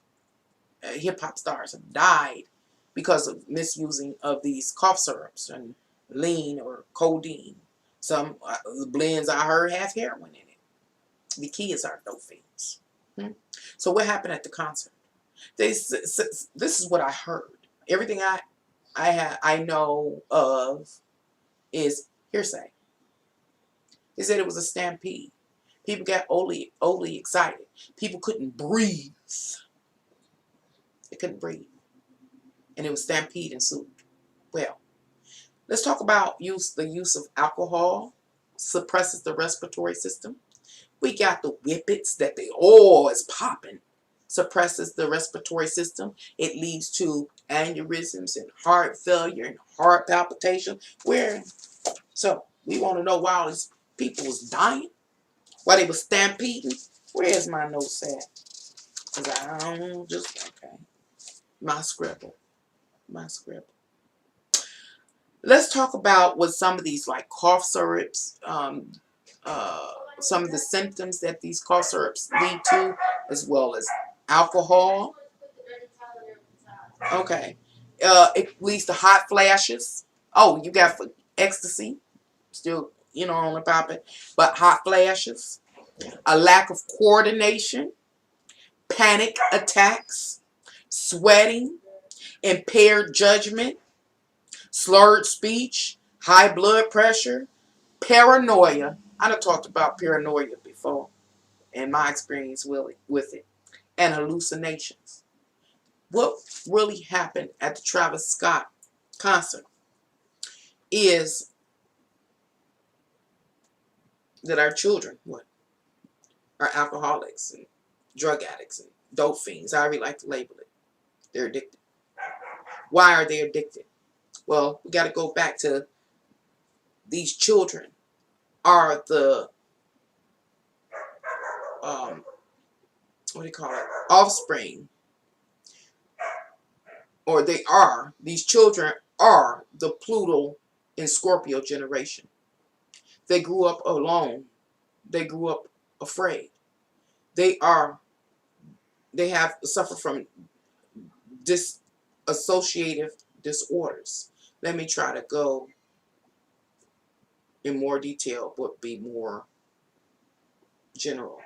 hip-hop stars, have died because of misusing of these cough syrups and lean or codeine. Some blends I heard have heroin in it. The kids are no fiends. So what happened at the concert? This is what I heard. Everything I know of is hearsay. They said it was a stampede. People got overly excited. People couldn't breathe. They couldn't breathe. And it was stampede ensued. Well, let's talk about the use of alcohol suppresses the respiratory system. We got the whippets that is popping. Suppresses the respiratory system. It leads to aneurysms and heart failure and heart palpitation. So we want to know why all these people was dying, why they was stampeding. Where's my notes at? Because I don't okay. My scribble. Let's talk about what some of these like cough syrups, some of the symptoms that these cough syrups lead to, as well as alcohol. Okay. It leads to hot flashes. Oh, you got ecstasy, still, on the popping, but hot flashes, a lack of coordination, panic attacks, sweating, impaired judgment, slurred speech, high blood pressure, paranoia. I done talked about paranoia before and my experience with it, and hallucinations. What really happened at the Travis Scott concert is that our children, are alcoholics and drug addicts and dope fiends, however you like to label it. They're addicted. Why are they addicted? Well, we got to go back to these children are the offspring, or these children are the Pluto and Scorpio generation. They grew up alone. They grew up afraid. They have suffered from dissociative disorders. Let me try to go in more detail, but be more general.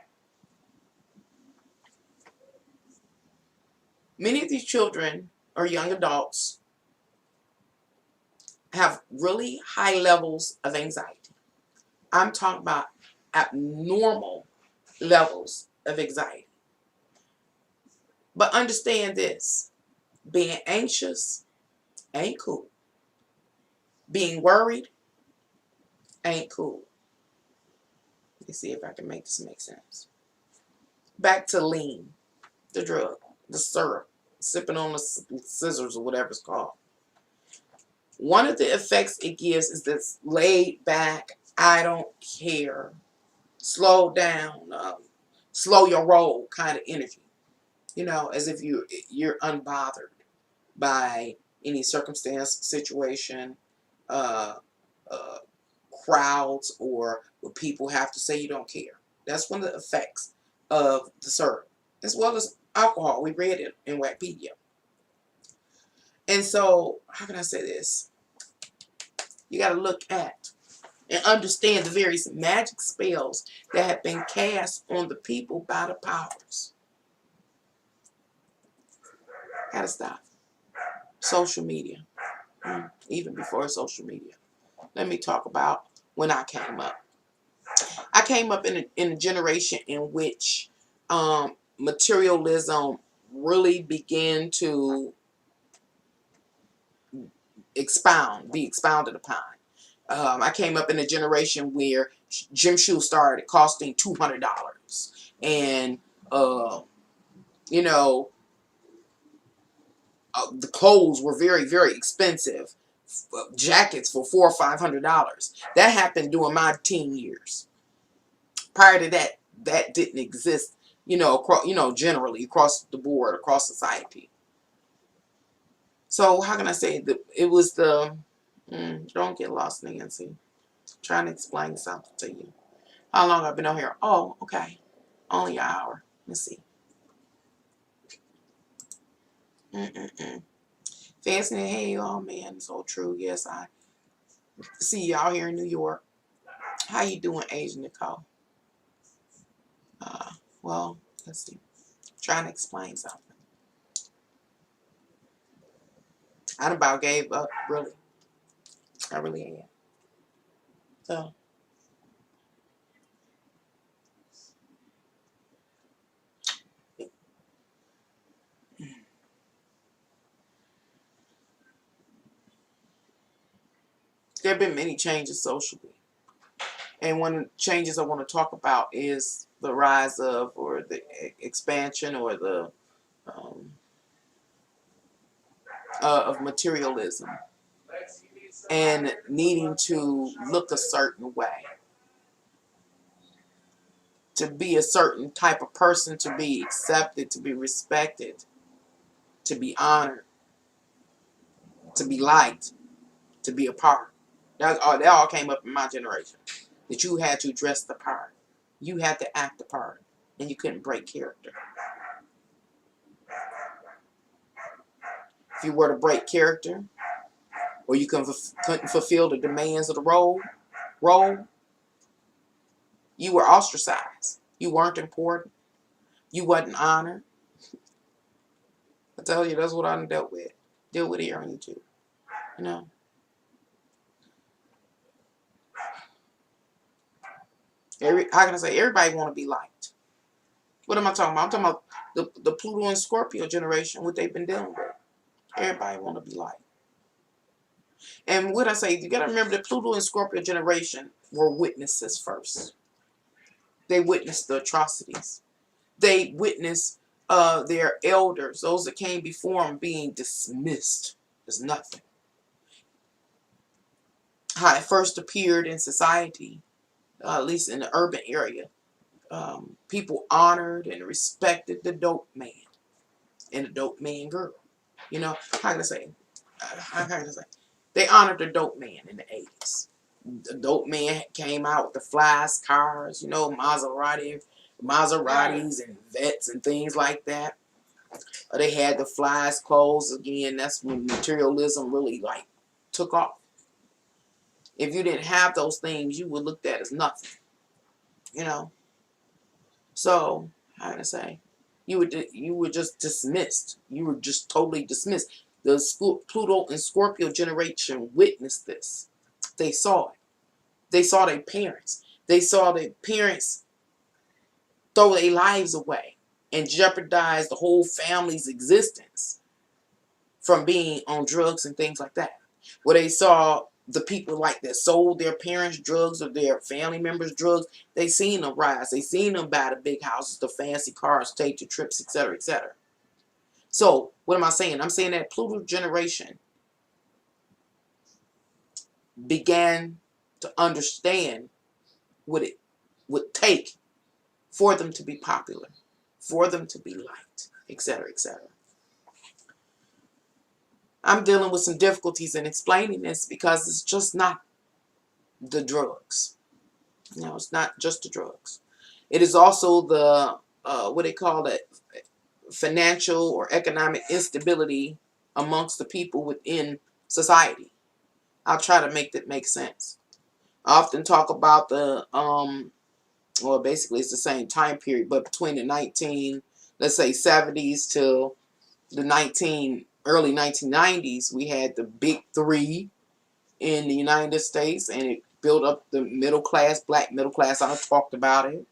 Many of these children or young adults have really high levels of anxiety. I'm talking about abnormal levels of anxiety. But understand this, being anxious ain't cool. Being worried ain't cool. Let me see if I can make this make sense. Back to lean, the drug, the syrup, sipping on the scissors or whatever it's called. One of the effects it gives is this laid back, I don't care, slow down, slow your roll kind of energy. As if you're unbothered by any circumstance, situation, uh, crowds or what people have to say you don't care. That's one of the effects of the syrup, as well as alcohol. We read it in Wikipedia. And so, how can I say this? You got to look at and understand the various magic spells that have been cast on the people by the powers. Gotta stop. Social media. Even before social media. Let me talk about when I came up. I came up in a generation in which materialism really began to be expounded upon. I came up in a generation where gym shoes started costing $200, and you know, the clothes were very, very expensive. Jackets for $400 or $500. That happened during my teen years. Prior to that, that didn't exist. Generally across the board, across society. So how can I say that it was the? Don't get lost, Nancy. I'm trying to explain something to you. How long I've been on here? Oh, okay, only an hour. Let's see. Fascinating. Hey, oh man, so true. Yes, I see y'all here in New York. How you doing, Asian Nicole? Well, let's see. Trying to explain something. I about gave up, really. I really am. So, there have been many changes socially. And one of the changes I want to talk about is the rise of, or the expansion, or the of materialism and needing to look a certain way, to be a certain type of person, to be accepted, to be respected, to be honored, to be liked, to be a part. That all came up in my generation. That you had to dress the part. You had to act the part. And you couldn't break character. If you were to break character, or you couldn't fulfill the demands of the role, you were ostracized. You weren't important. You wasn't honored. I tell you, that's what I dealt with. Deal with it here on YouTube. You know. How can I say? Everybody want to be liked. What am I talking about? I'm talking about the Pluto and Scorpio generation, what they've been dealing with. Everybody want to be liked. And what I say, you got to remember the Pluto and Scorpio generation were witnesses first. They witnessed the atrocities. They witnessed their elders, those that came before them, being dismissed as nothing. How it first appeared in society, at least in the urban area, people honored and respected the dope man and the dope man girl. You know, how can I say? They honored the dope man in the 80s. The dope man came out with the flyest cars, Maseratis and Vets and things like that. They had the flyest clothes. Again, that's when materialism really took off. If you didn't have those things, you were looked at as nothing. So how can I say? You were just dismissed. You were just totally dismissed. The Pluto and Scorpio generation witnessed this. They saw it. They saw their parents. They saw their parents throw their lives away and jeopardize the whole family's existence from being on drugs and things like that. Where they saw the people that sold their parents drugs or their family members drugs, they seen them rise. They seen them buy the big houses, the fancy cars, take the trips, etc., etc. So what am I saying? I'm saying that Pluto generation began to understand what it would take for them to be popular, for them to be liked, etc., etc. I'm dealing with some difficulties in explaining this because it's just not the drugs. No, it's not just the drugs. It is also the, what they call it, financial or economic instability amongst the people within society. I'll try to make that make sense. I often talk about the, well, basically it's the same time period, but between the let's say 70s till the early 1990s, we had the big three in the United States, and it built up the middle class, black middle class. I talked about it.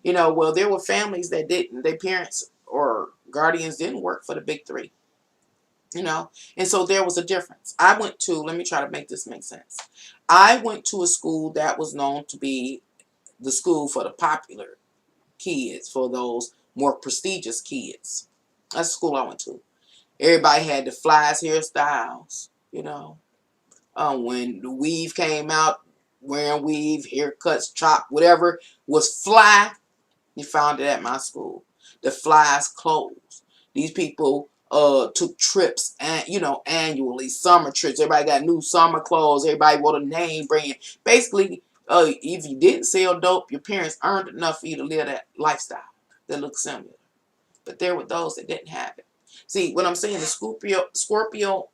Well, there were families that didn't, their parents or guardians didn't work for the big three, and so there was a difference. Let me try to make this make sense. I went to a school that was known to be the school for the popular kids, for those more prestigious kids. That's the school I went to. Everybody had the flyest hairstyles, when the weave came out, wearing weave, haircuts, chop, whatever was fly, you found it at my school. The flyest clothes. These people took trips and annually, summer trips. Everybody got new summer clothes. Everybody wore a name brand. Basically, if you didn't sell dope, your parents earned enough for you to live that lifestyle that looked similar. But there were those that didn't have it. See, what I'm saying, the Scorpio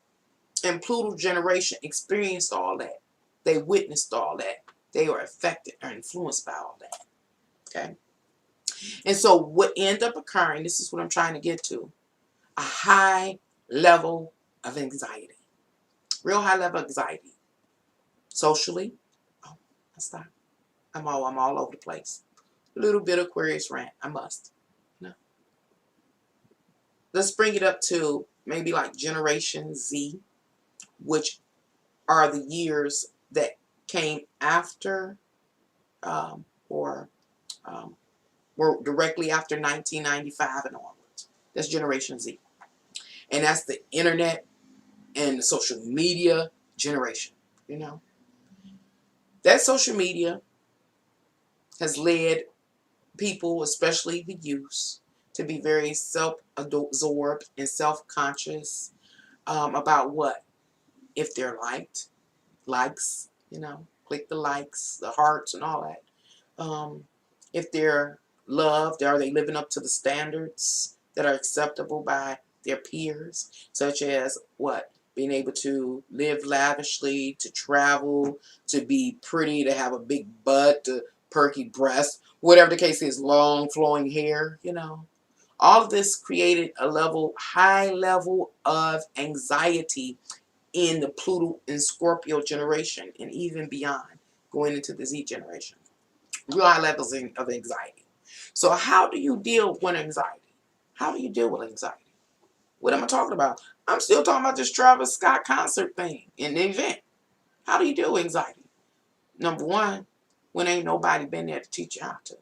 and Pluto generation experienced all that. They witnessed all that. They were affected or influenced by all that. Okay? And so what ended up occurring, this is what I'm trying to get to, a high level of anxiety. Real high level of anxiety. Socially, oh, I stop. I'm all over the place. A little bit of Aquarius rant. I must. Let's bring it up to maybe like Generation Z, which are the years that came after or were directly after 1995 and onwards. That's Generation Z. And that's the internet and the social media generation. That social media has led people, especially the youth, to be very self-absorbed and self-conscious about what? If they're likes, click the likes, the hearts and all that. If they're loved, are they living up to the standards that are acceptable by their peers, such as what? Being able to live lavishly, to travel, to be pretty, to have a big butt, to perky breasts, whatever the case is, long flowing hair, All of this created a high level of anxiety in the Pluto and Scorpio generation and even beyond, going into the Z generation. Real high levels of anxiety. So how do you deal with anxiety? How do you deal with anxiety? What am I talking about? I'm still talking about this Travis Scott concert thing in the event. How do you deal with anxiety? Number one, when ain't nobody been there to teach you how to.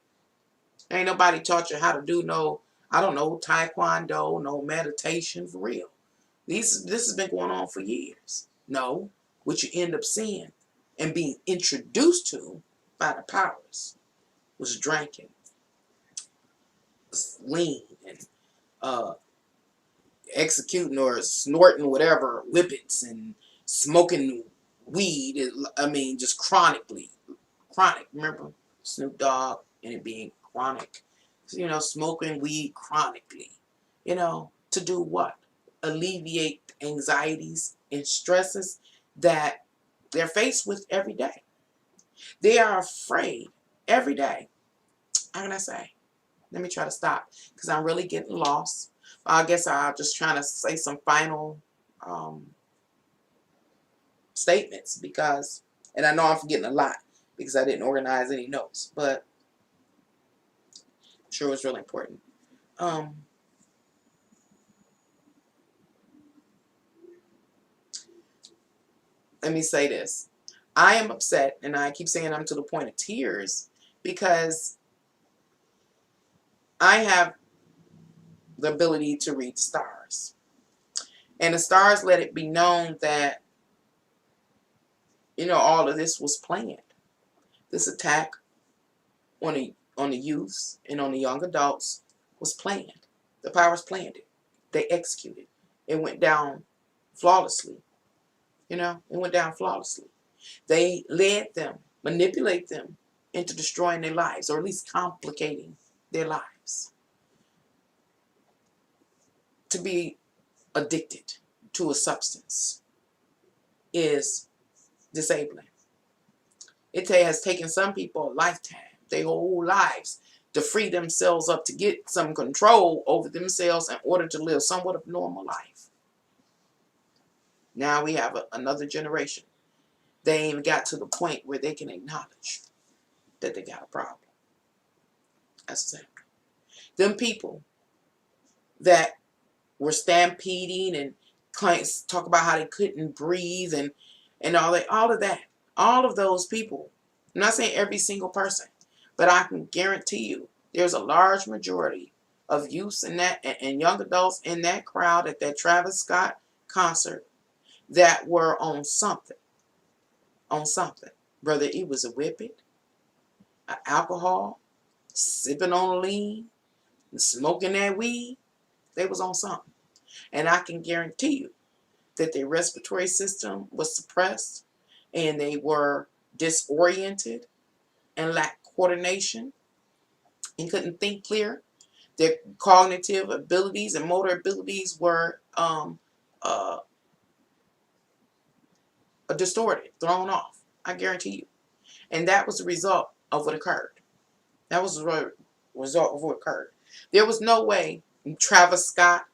Ain't nobody taught you how to do no, I don't know, taekwondo, no meditation, for real. This has been going on for years. No, what you end up seeing and being introduced to by the powers was drinking, lean, and executing or snorting whatever whippets and smoking weed. I mean, just chronically. Chronic. Remember Snoop Dogg and it being chronic. Smoking weed chronically. To do what? Alleviate anxieties and stresses that they're faced with every day. They are afraid every day. How can I say? Let me try to stop because I'm really getting lost. I guess I'll just try to say some final statements and I know I'm forgetting a lot because I didn't organize any notes, but I'm sure it's really important. Let me say this. I am upset, and I keep saying I'm to the point of tears because I have the ability to read stars. And the stars let it be known that, all of this was planned. This attack on the youths and on the young adults was planned. The powers planned it. They executed. It went down flawlessly. It went down flawlessly. They led them. manipulate them into destroying their lives, or at least complicating their lives. To be addicted to a substance is disabling. It has taken some people a lifetime, their whole lives, to free themselves up, to get some control over themselves in order to live somewhat of a normal life. Now we have another generation. They ain't even got to the point where they can acknowledge that they got a problem. That's exactly. Them people that were stampeding and clients talk about how they couldn't breathe and all that, all of those people. I'm not saying every single person, but I can guarantee you there's a large majority of youths in that and young adults in that crowd at that Travis Scott concert that were on something, whether it was a whippet, alcohol, sipping on lean, smoking that weed. They was on something. And I can guarantee you that their respiratory system was suppressed and they were disoriented and lacked coordination and couldn't think clear. Their cognitive abilities and motor abilities were distorted, thrown off. I guarantee you. And that was the result of what occurred. That was the result of what occurred. There was no way Travis Scott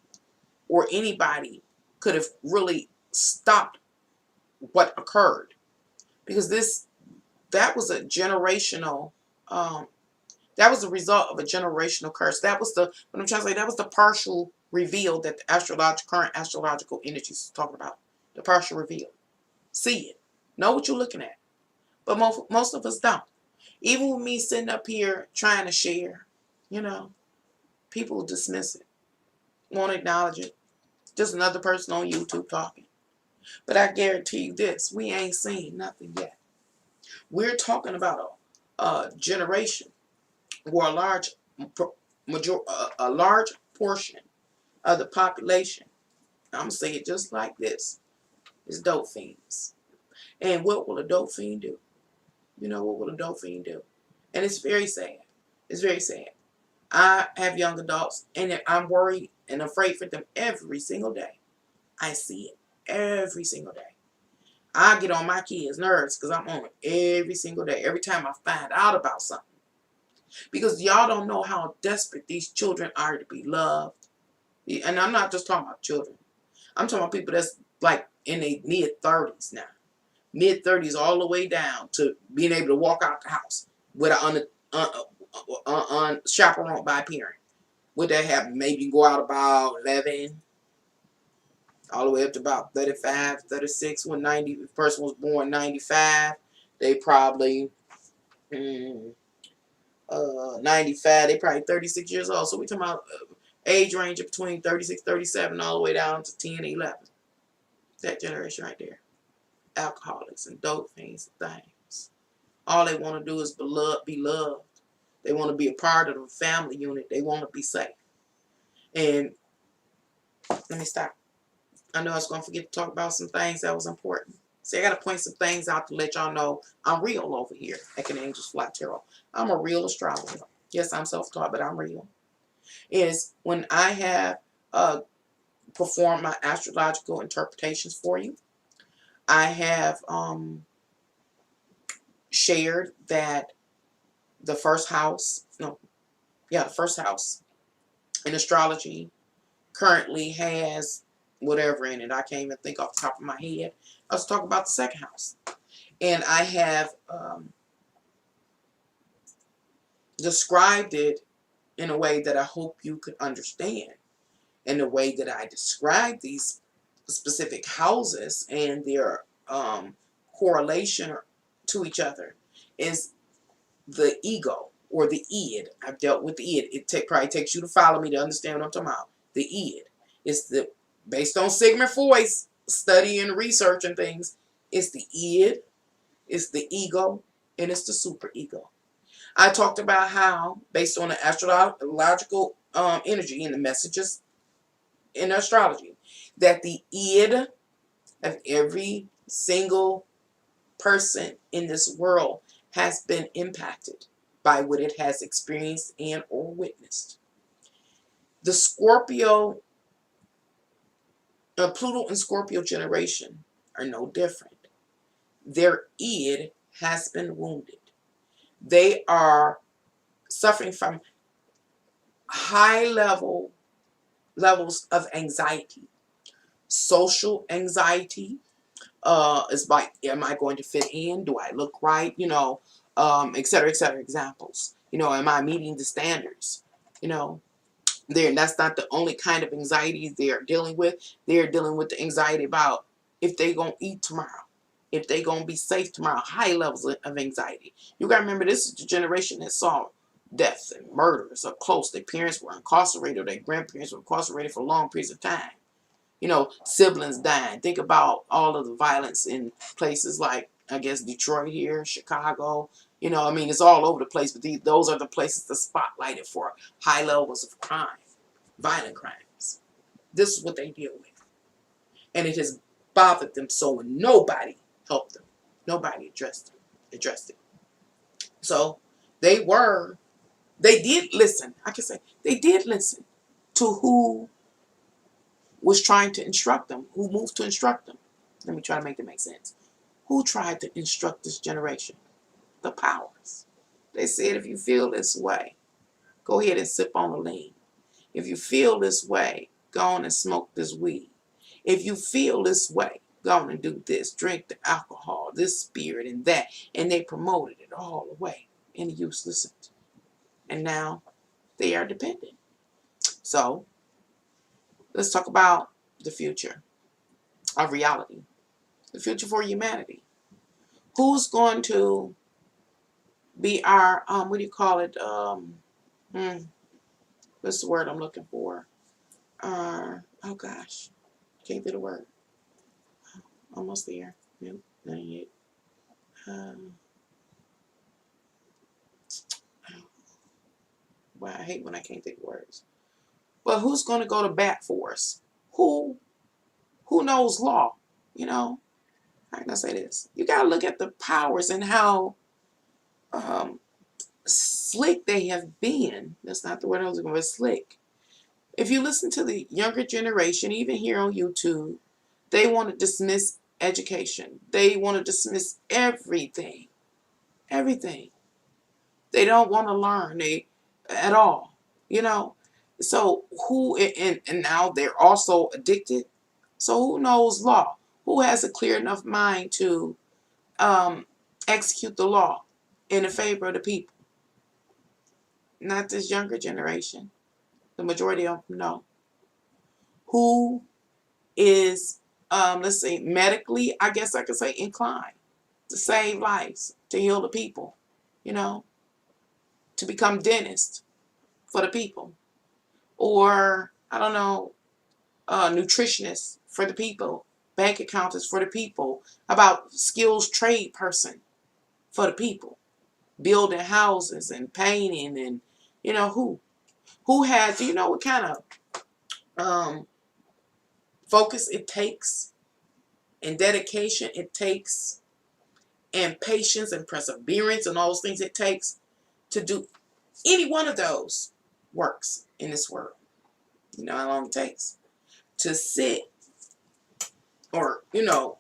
or anybody could have really stopped what occurred, because that was a generational that was the result of a generational curse. That was what I'm trying to say, that was the partial reveal that the current astrological energies is talking about. The partial reveal. See it. Know what you're looking at. But most of us don't. Even with me sitting up here trying to share, people dismiss it. Won't acknowledge it. Just another person on YouTube talking. But I guarantee you this, we ain't seen nothing yet. We're talking about a generation where a large portion of the population, I'm going to say it just like this, is dope fiends. And what will a dope fiend do? What will a dope fiend do? And it's very sad. It's very sad. I have young adults, and I'm worried and afraid for them every single day. I see it every single day. I get on my kids' nerves because I'm on it every single day. Every time I find out about something. Because y'all don't know how desperate these children are to be loved. And I'm not just talking about children. I'm talking about people that's like in their mid-30s now. Mid-30s all the way down to being able to walk out the house without chaperoned by a parent. Would that happen? Maybe go out about 11, all the way up to about 35, 36. When the person was born 95, they probably 95, they probably 36 years old. So we're talking about age range of between 36, 37, all the way down to 10, 11. That generation right there. Alcoholics and dope fiends and things. All they want to do is be loved. They want to be a part of the family unit. They want to be safe. And let me stop. I know I was going to forget to talk about some things that was important. See, I got to point some things out to let y'all know I'm real over here at Can Angels Fly Tarot. I'm a real astrologer. Yes, I'm self-taught, but I'm real. Is when I have performed my astrological interpretations for you, I have shared that the first house in astrology currently has whatever in it. I can't even think off the top of my head. I was talking about the second house. And I have described it in a way that I hope you could understand. In the way that I describe these specific houses and their correlation to each other is the ego or the id. I've dealt with the id. It probably takes you to follow me to understand what I'm talking about. The id. It's based on Sigmund Freud's study and research and things. It's the id, it's the ego, and it's the superego. I talked about how, based on the astrological energy and the messages in astrology, that the id of every single person in this world has been impacted by what it has experienced and or witnessed. The Scorpio, Pluto and Scorpio generation are no different. Their id has been wounded. They are suffering from high levels of anxiety, social anxiety. Is like, am I going to fit in? Do I look right? Et cetera, et cetera. Examples. Am I meeting the standards? That's not the only kind of anxiety they are dealing with. They're dealing with the anxiety about if they gonna eat tomorrow, if they gonna be safe tomorrow. High levels of anxiety. You gotta remember, this is the generation that saw deaths and murders up close. Their parents were incarcerated, or their grandparents were incarcerated for long periods of time. Siblings dying. Think about all of the violence in places like, I guess, Detroit here, Chicago. It's all over the place, but those are the places that spotlighted for high levels of crime, violent crimes. This is what they deal with. And it has bothered them so, and nobody helped them. Nobody addressed it. So they did listen. I can say they did listen to who was trying to instruct them, who moved to instruct them. Let me try to make that make sense. Who tried to instruct this generation? The powers. They said, if you feel this way, go ahead and sip on the lean. If you feel this way, go on and smoke this weed. If you feel this way, go on and do this, drink the alcohol, this spirit and that. And they promoted it all the way. And the youth listened. And now they are dependent. So let's talk about the future of reality. The future for humanity. Who's going to be our, what do you call it? What's the word I'm looking for? Oh gosh, can't think of the word. Almost there. Nope, not yet. Well, I hate when I can't think of words. But who's going to go to bat for us? Who knows law? How can I say this? You got to look at the powers and how slick they have been. That's not the word I was looking for. Slick. If you listen to the younger generation, even here on YouTube, they want to dismiss education. They want to dismiss everything. Everything. They don't want to learn at all. So and now they're also addicted. So who knows law? Who has a clear enough mind to execute the law in the favor of the people? Not this younger generation. The majority of them know. Who is, let's say, medically, I guess I could say, inclined to save lives, to heal the people, to become dentists for the people, or, I don't know, nutritionists for the people, bank accountants for the people, about skills trade person for the people, building houses and painting, and, who has, do you know what kind of focus it takes, and dedication it takes, and patience and perseverance and all those things it takes to do any one of those works in this world? You know how long it takes to sit or,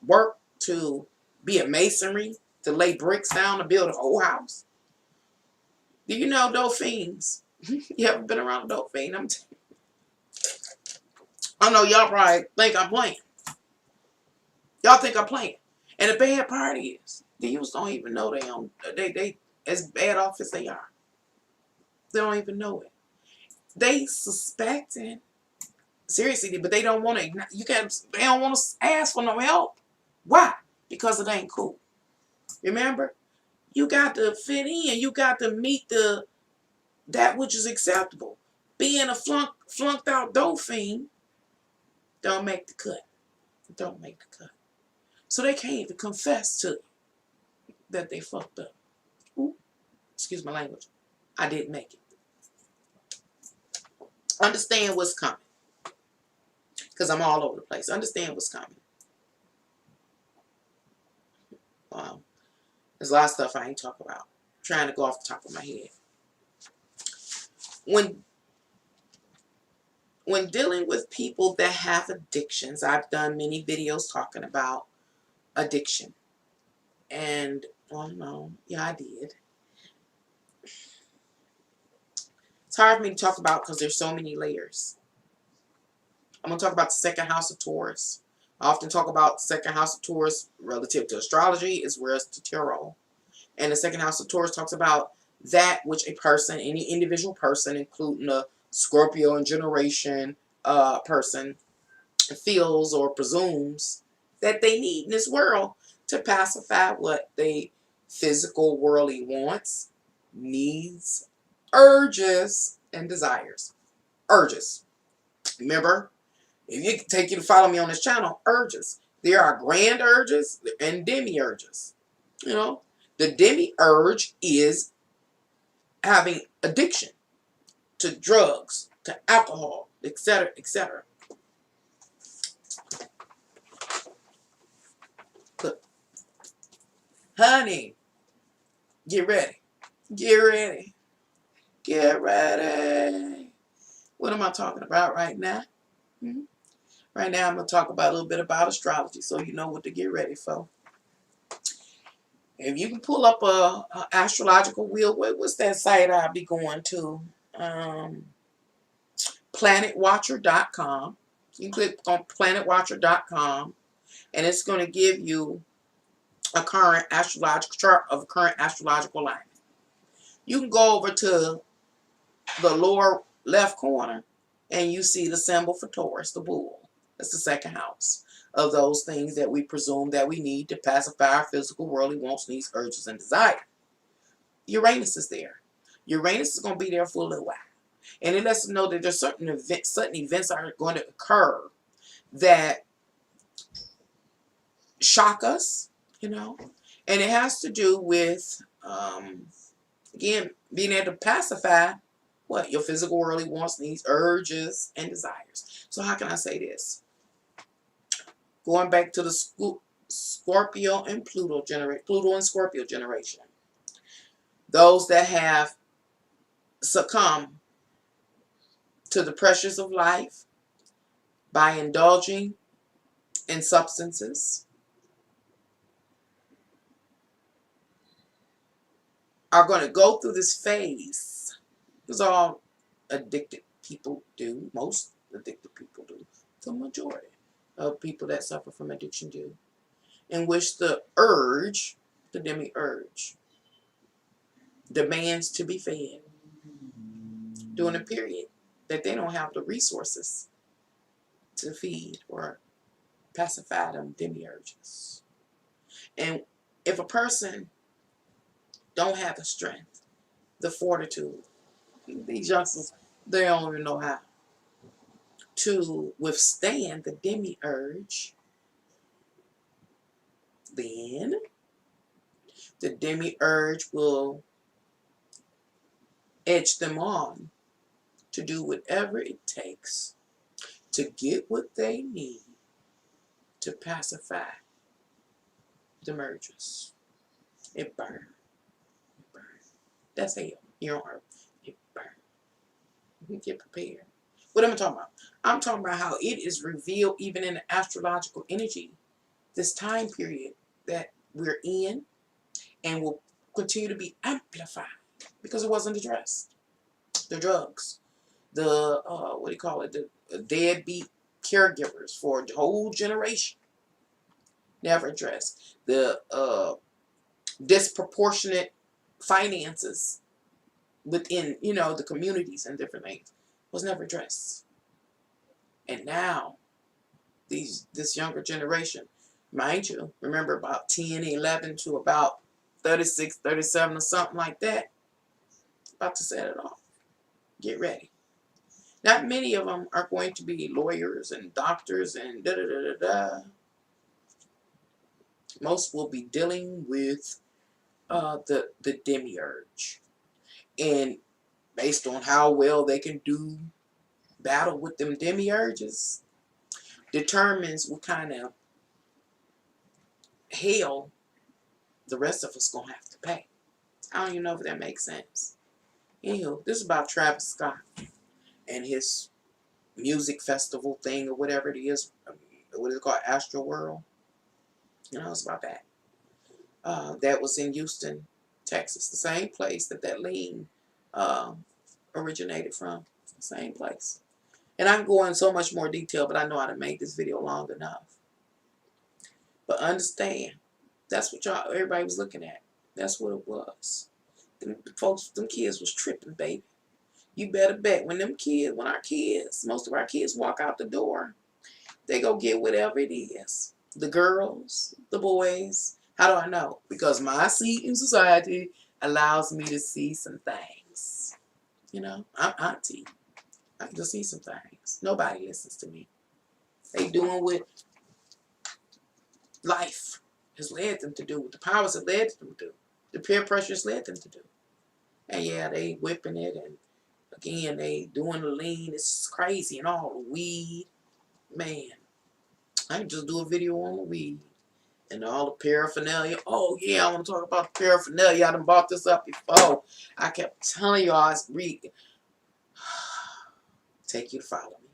work, to be a masonry, to lay bricks down to build a whole house? Do you know dolphins? You ever been around a dolphin? I know y'all probably think I'm playing. Y'all think I'm playing. And the bad part is, the youths don't even know they as bad off as they are. They don't even know it. They suspecting, seriously, but they don't want to. They don't want to ask for no help. Why? Because it ain't cool. Remember, you got to fit in. You got to meet that which is acceptable. Being a flunked out dolphin don't make the cut. Don't make the cut. So they can't even confess to that they fucked up. Ooh, excuse my language. I didn't make it. Understand what's coming. Because I'm all over the place. Understand what's coming. Wow. There's a lot of stuff I ain't talk about. I'm trying to go off the top of my head. When dealing with people that have addictions, I've done many videos talking about addiction. And, well, no, yeah, I did. It's hard for me to talk about because there's so many layers. I'm going to talk about the second house of Taurus. I often talk about the second house of Taurus relative to astrology as well as to tarot. And the second house of Taurus talks about that which a person, any individual person, including a Scorpio and generation person, feels or presumes that they need in this world to pacify what they physical worldly wants, needs, urges, and desires. Urges. Remember, if you take you to follow me on this channel, urges. There are grand urges and demi-urges. You know, the demi-urge is having addiction to drugs, to alcohol, etc., etc. Look, honey, get ready. Get ready. Get ready. What am I talking about right now? Right now, I'm going to talk about a little bit about astrology so you know what to get ready for. If you can pull up a astrological wheel, what's that site I'll be going to? Planetwatcher.com. You can click on planetwatcher.com, and it's going to give you a current astrological chart of a current astrological alignment. You can go over to the lower left corner, and you see the symbol for Taurus, the bull. That's the second house of those things that we presume that we need to pacify our physical worldly wants, needs, urges, and desires. Uranus is there. Uranus is going to be there for a little while. And it lets us know that there's certain events are going to occur that shock us, you know. And it has to do with, again, being able to pacify what? Your physical worldly wants, needs, urges, and desires. So how can I say this? Going back to the Scorpio and Pluto and Scorpio generation. Those that have succumbed to the pressures of life by indulging in substances are going to go through this phase. Because all addicted people do. Most addicted people do. The majority of people that suffer from addiction do. In which the urge, the demi-urge, demands to be fed during a period that they don't have the resources to feed or pacify them demi-urges. And if a person don't have the strength, the fortitude, these youngsters, they don't even know how to withstand the demi-urge, then the demi-urge will edge them on to do whatever it takes to get what they need to pacify the urges. It burns. It burns. That's hell here on earth. It burns. Get prepared. What am I talking about? I'm talking about how it is revealed even in the astrological energy, this time period that we're in, and will continue to be amplified because it wasn't addressed. The drugs, the what do you call it? The deadbeat caregivers for the whole generation never addressed. The disproportionate finances within, you know, the communities and different things was never addressed. And now this younger generation, mind you, remember about 10, 11 to about 36, 37 or something like that, about to set it off. Get ready. Not many of them are going to be lawyers and doctors and da-da-da-da-da. Most will be dealing with the demiurge. And based on how well they can do battle with them demiurges, determines what kind of hell the rest of us gonna have to pay. I don't even know if that makes sense. Anywho, this is about Travis Scott and his music festival thing or whatever it is. What is it called? Astro-World. You know, it's about that. That was in Houston, Texas, the same place that lean originated from. Same place. And I can go in so much more detail, but I know how to make this video long enough. But understand, that's what everybody was looking at. That's what it was. Them folks, them kids was tripping, baby. You better bet when our kids, most of our kids walk out the door, they go get whatever it is. The girls, the boys. How do I know? Because my seat in society allows me to see some things. You know, I'm auntie. I can just see some things. Nobody listens to me. They doing what life has led them to do, what the powers have led them to do, the peer pressure has led them to do. And yeah, they whipping it, and again, they doing the lean. It's crazy, and all the weed. Man, I can just do a video on the weed and all the paraphernalia. Oh yeah, I want to talk about the paraphernalia. I done bought this up before. I kept telling y'all I read. Take you to follow me.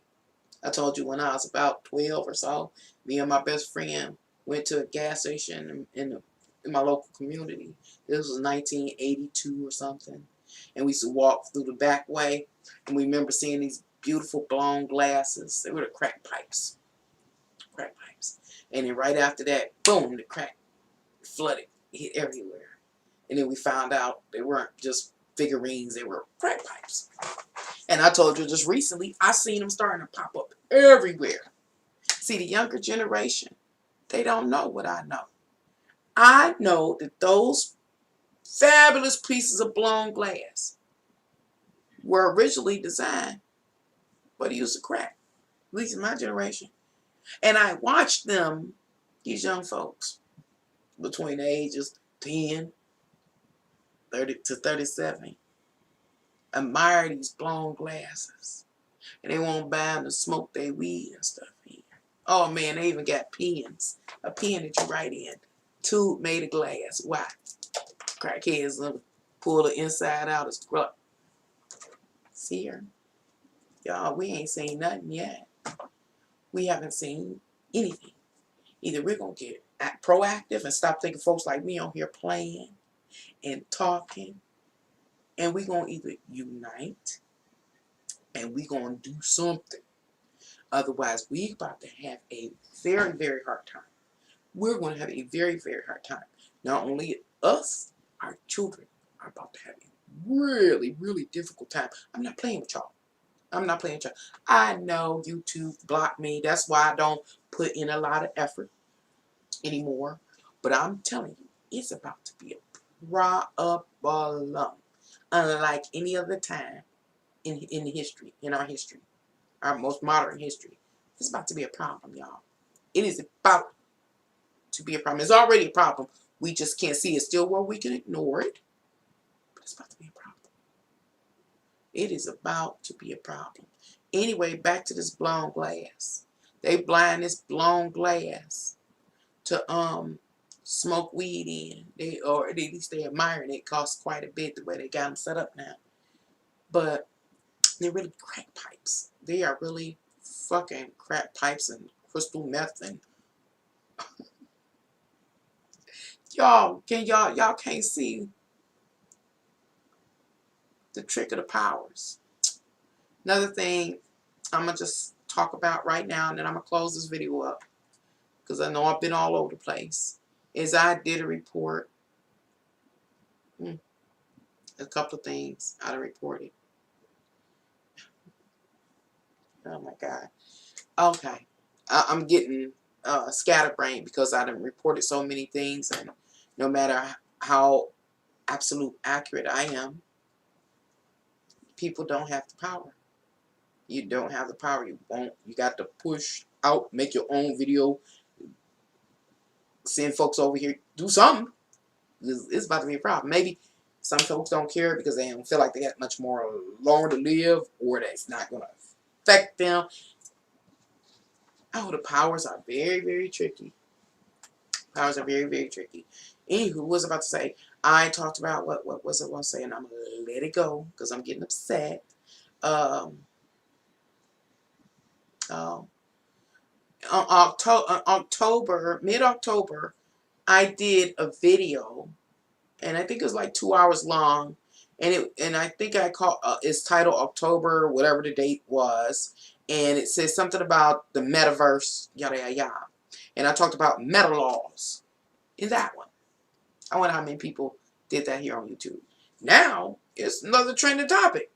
I told you when I was about 12 or so, me and my best friend went to a gas station in my local community. This was 1982 or something. And we used to walk through the back way, and we remember seeing these beautiful blown glasses. They were the crack pipes. Crack pipes. And then right after that, boom, the crack flooded, hit everywhere. And then we found out they weren't just figurines, they were crack pipes. And I told you just recently, I seen them starting to pop up everywhere. See, the younger generation, they don't know what I know. I know that those fabulous pieces of blown glass were originally designed for the use of crack, at least in my generation. And I watched them, these young folks, between the ages 10, 30 to 37, admire these blown glasses. And they won't buy them to smoke their weed and stuff in. Oh man, they even got pens. A pen that you write in. Tube made of glass. Why? Crackheads pull the inside out as grunt. See her? Y'all, we ain't seen nothing yet. We haven't seen anything. Either we're going to get proactive and stop thinking folks like me on here playing and talking, and we're going to either unite and we're going to do something. Otherwise, we're about to have a very, very hard time. We're going to have a very, very hard time. Not only us, our children are about to have a really, really difficult time. I'm not playing with y'all. I'm not playing with y'all. I know YouTube blocked me. That's why I don't put in a lot of effort anymore. But I'm telling you, it's about to be a problem. Unlike any other time in history, in our history, our most modern history. It's about to be a problem, y'all. It is about to be a problem. It's already a problem. We just can't see it still where we can ignore it. But it's about to be a problem. It is about to be a problem. Anyway, back to this blown glass. They blind this blown glass to smoke weed in. Or at least they admire it. It costs quite a bit the way they got them set up now. But they're really crack pipes. They are really fucking crack pipes and crystal meth and y'all can't see the trick of the powers. Another thing I'm gonna just talk about right now, and then I'm gonna close this video up because I know I've been all over the place. Is I did a report. A couple of things I reported. Oh my God. Okay. I'm getting scatterbrained because I done reported so many things, and no matter how absolute accurate I am, people don't have the power. You don't have the power. You won't. You got to push out, make your own video, send folks over here, do something. It's about to be a problem. Maybe some folks don't care because they don't feel like they got much more longer to live, or that it's not going to affect them. Oh, the powers are very, very tricky. Powers are very, very tricky. Anywho, what was I about to say? I talked about what was it I was saying? I'm gonna let it go because I'm getting upset. Um, um, on October, mid-October, I did a video, and I think it was like 2 hours long, and I think I call it's titled October, whatever the date was, and it says something about the metaverse, yada yada yada, and I talked about meta laws in that one. I wonder how many people did that here on YouTube. Now it's another trending topic.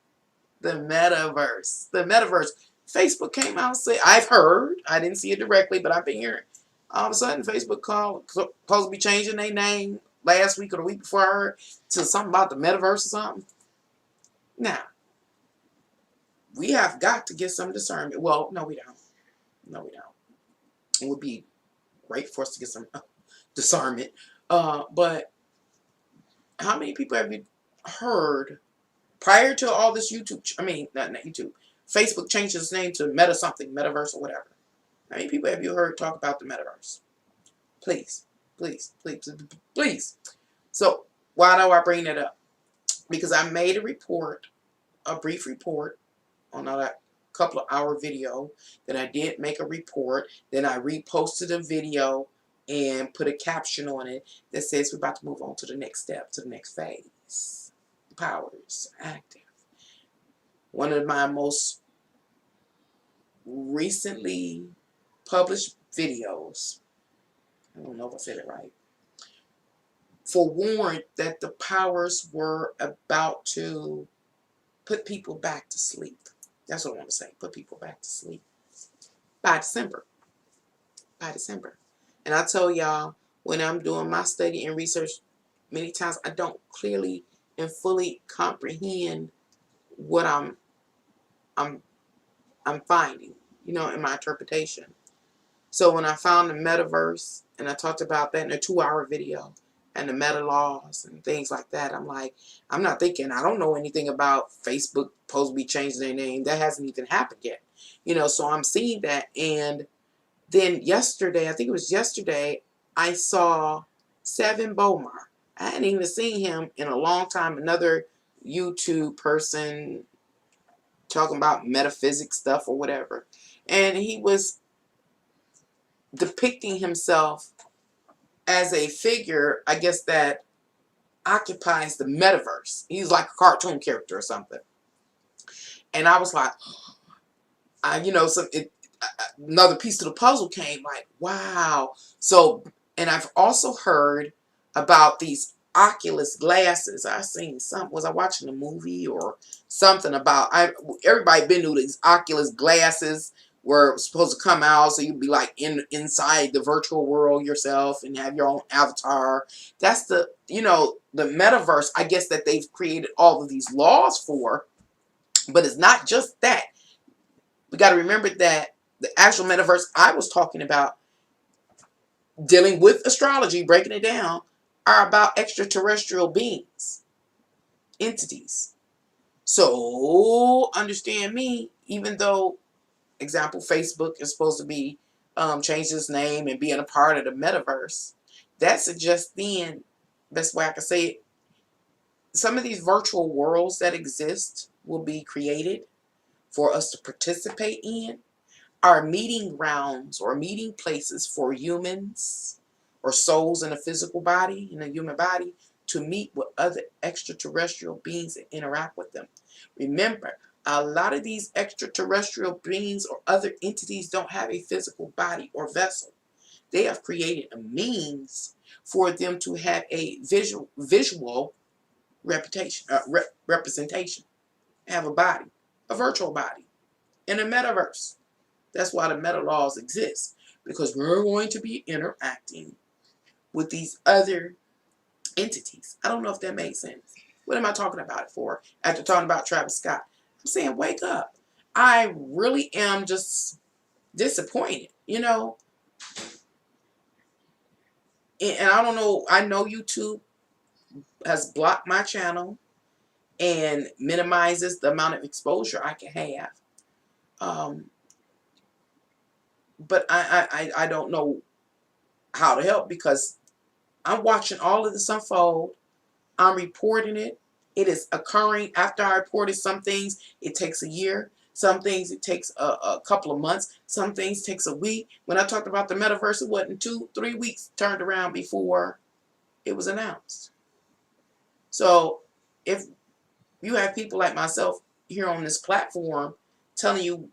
The metaverse. The metaverse. Facebook came out and said, I've heard, I didn't see it directly, but I've been hearing. All of a sudden, Facebook supposed to be changing their name last week or the week before I heard to something about the metaverse or something. Now, we have got to get some discernment. Well, no, we don't. No, we don't. It would be great for us to get some discernment. But how many people have you heard prior to all this YouTube, I mean, not YouTube, Facebook changed its name to Meta something, Metaverse or whatever. How many people have you heard talk about the Metaverse? Please, please, please, please. So, why do I bring that up? Because I made a report, a brief report on that couple of hour video. Then I did make a report. Then I reposted a video and put a caption on it that says we're about to move on to the next step, to the next phase. The power is active. One of my most recently published videos, I don't know if I said it right, forewarned that the powers were about to put people back to sleep. That's what I want to say, put people back to sleep. By December. By December. And I tell y'all, when I'm doing my study and research, many times I don't clearly and fully comprehend what I'm finding, you know, in my interpretation. So when I found the metaverse, and I talked about that in a 2-hour video, and the meta laws and things like that, I'm like, I'm not thinking, I don't know anything about Facebook supposed to be changing their name. That hasn't even happened yet. You know, so I'm seeing that. And then yesterday, I think it was yesterday, I saw Seven Bomar. I hadn't even seen him in a long time. Another YouTube person talking about metaphysics stuff or whatever. And he was depicting himself as a figure, I guess, that occupies the metaverse. He's like a cartoon character or something. And I was like, you know, another piece to the puzzle came, like, wow. So, and I've also heard about these Oculus glasses. I seen was I watching a movie or something about, everybody been to these Oculus glasses were supposed to come out so you'd be like inside the virtual world yourself and have your own avatar. That's the, you know, the metaverse, I guess, that they've created all of these laws for. But it's not just that. We got to remember that the actual metaverse I was talking about, dealing with astrology, breaking it down, are about extraterrestrial beings, entities. So understand me, even though, example, Facebook is supposed to be changing its name and being a part of the metaverse, that suggests then, best way I can say it, some of these virtual worlds that exist will be created for us to participate in, are meeting grounds or meeting places for humans or souls in a physical body, in a human body, to meet with other extraterrestrial beings and interact with them. Remember, a lot of these extraterrestrial beings or other entities don't have a physical body or vessel. They have created a means for them to have a visual representation, have a body, a virtual body, in a metaverse. That's why the meta laws exist, because we're going to be interacting with these other entities. I don't know if that makes sense. What am I talking about it for? After talking about Travis Scott, I'm saying wake up. I really am just disappointed, you know. And I don't know. I know YouTube has blocked my channel and minimizes the amount of exposure I can have. But I don't know how to help, because I'm watching all of this unfold. I'm reporting it. It is occurring after I reported some things. It takes a year. Some things it takes a couple of months. Some things takes a week. When I talked about the metaverse, it wasn't 2-3 weeks turned around before it was announced. So if you have people like myself here on this platform telling you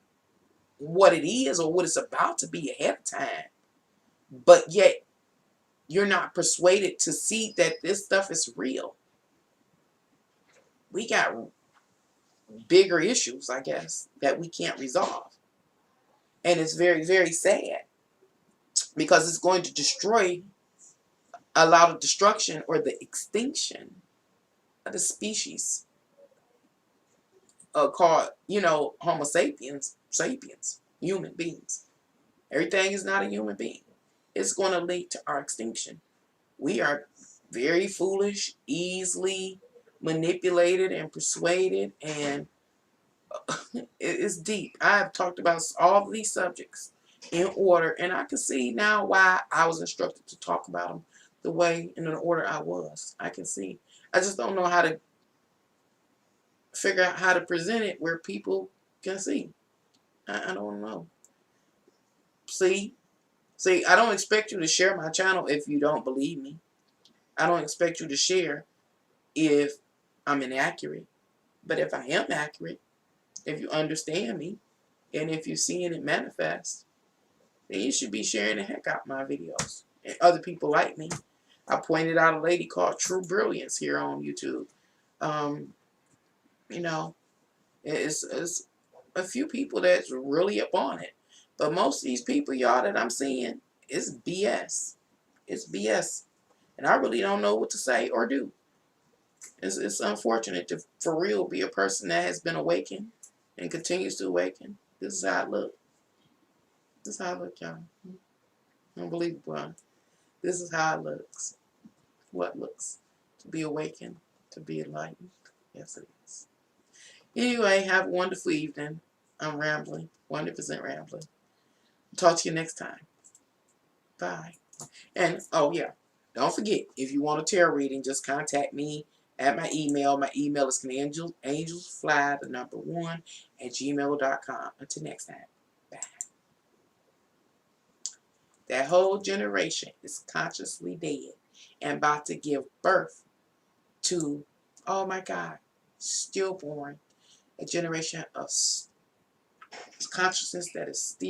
what it is or what it's about to be ahead of time, but yet you're not persuaded to see that this stuff is real, we got bigger issues, I guess, that we can't resolve. And it's very, very sad because it's going to destroy a lot of destruction or the extinction of the species called, Homo sapiens, human beings. Everything is not a human being. It's going to lead to our extinction. We are very foolish, easily manipulated and persuaded, and it's deep. I have talked about all of these subjects in order, and I can see now why I was instructed to talk about them the way in the order I was. I can see. I just don't know how to figure out how to present it where people can see. I don't know. See, I don't expect you to share my channel if you don't believe me. I don't expect you to share if I'm inaccurate. But if I am accurate, if you understand me, and if you're seeing it manifest, then you should be sharing the heck out my videos. And other people like me. I pointed out a lady called True Brilliance here on YouTube. Um, you know, it's a few people that's really up on it. But most of these people, y'all, that I'm seeing, it's BS. It's BS. And I really don't know what to say or do. It's unfortunate to, for real, be a person that has been awakened and continues to awaken. This is how it look. This is how it look, y'all. Unbelievable. Huh? This is how it looks. What looks. To be awakened. To be enlightened. Yes, it is. Anyway, have a wonderful evening. I'm rambling. 100% rambling. Talk to you next time. Bye. And, oh, yeah. Don't forget, if you want a tarot reading, just contact me at my email. My email is angelsfly1@gmail.com. Until next time. Bye. That whole generation is consciously dead and about to give birth to, oh my God, stillborn, a generation of consciousness that is still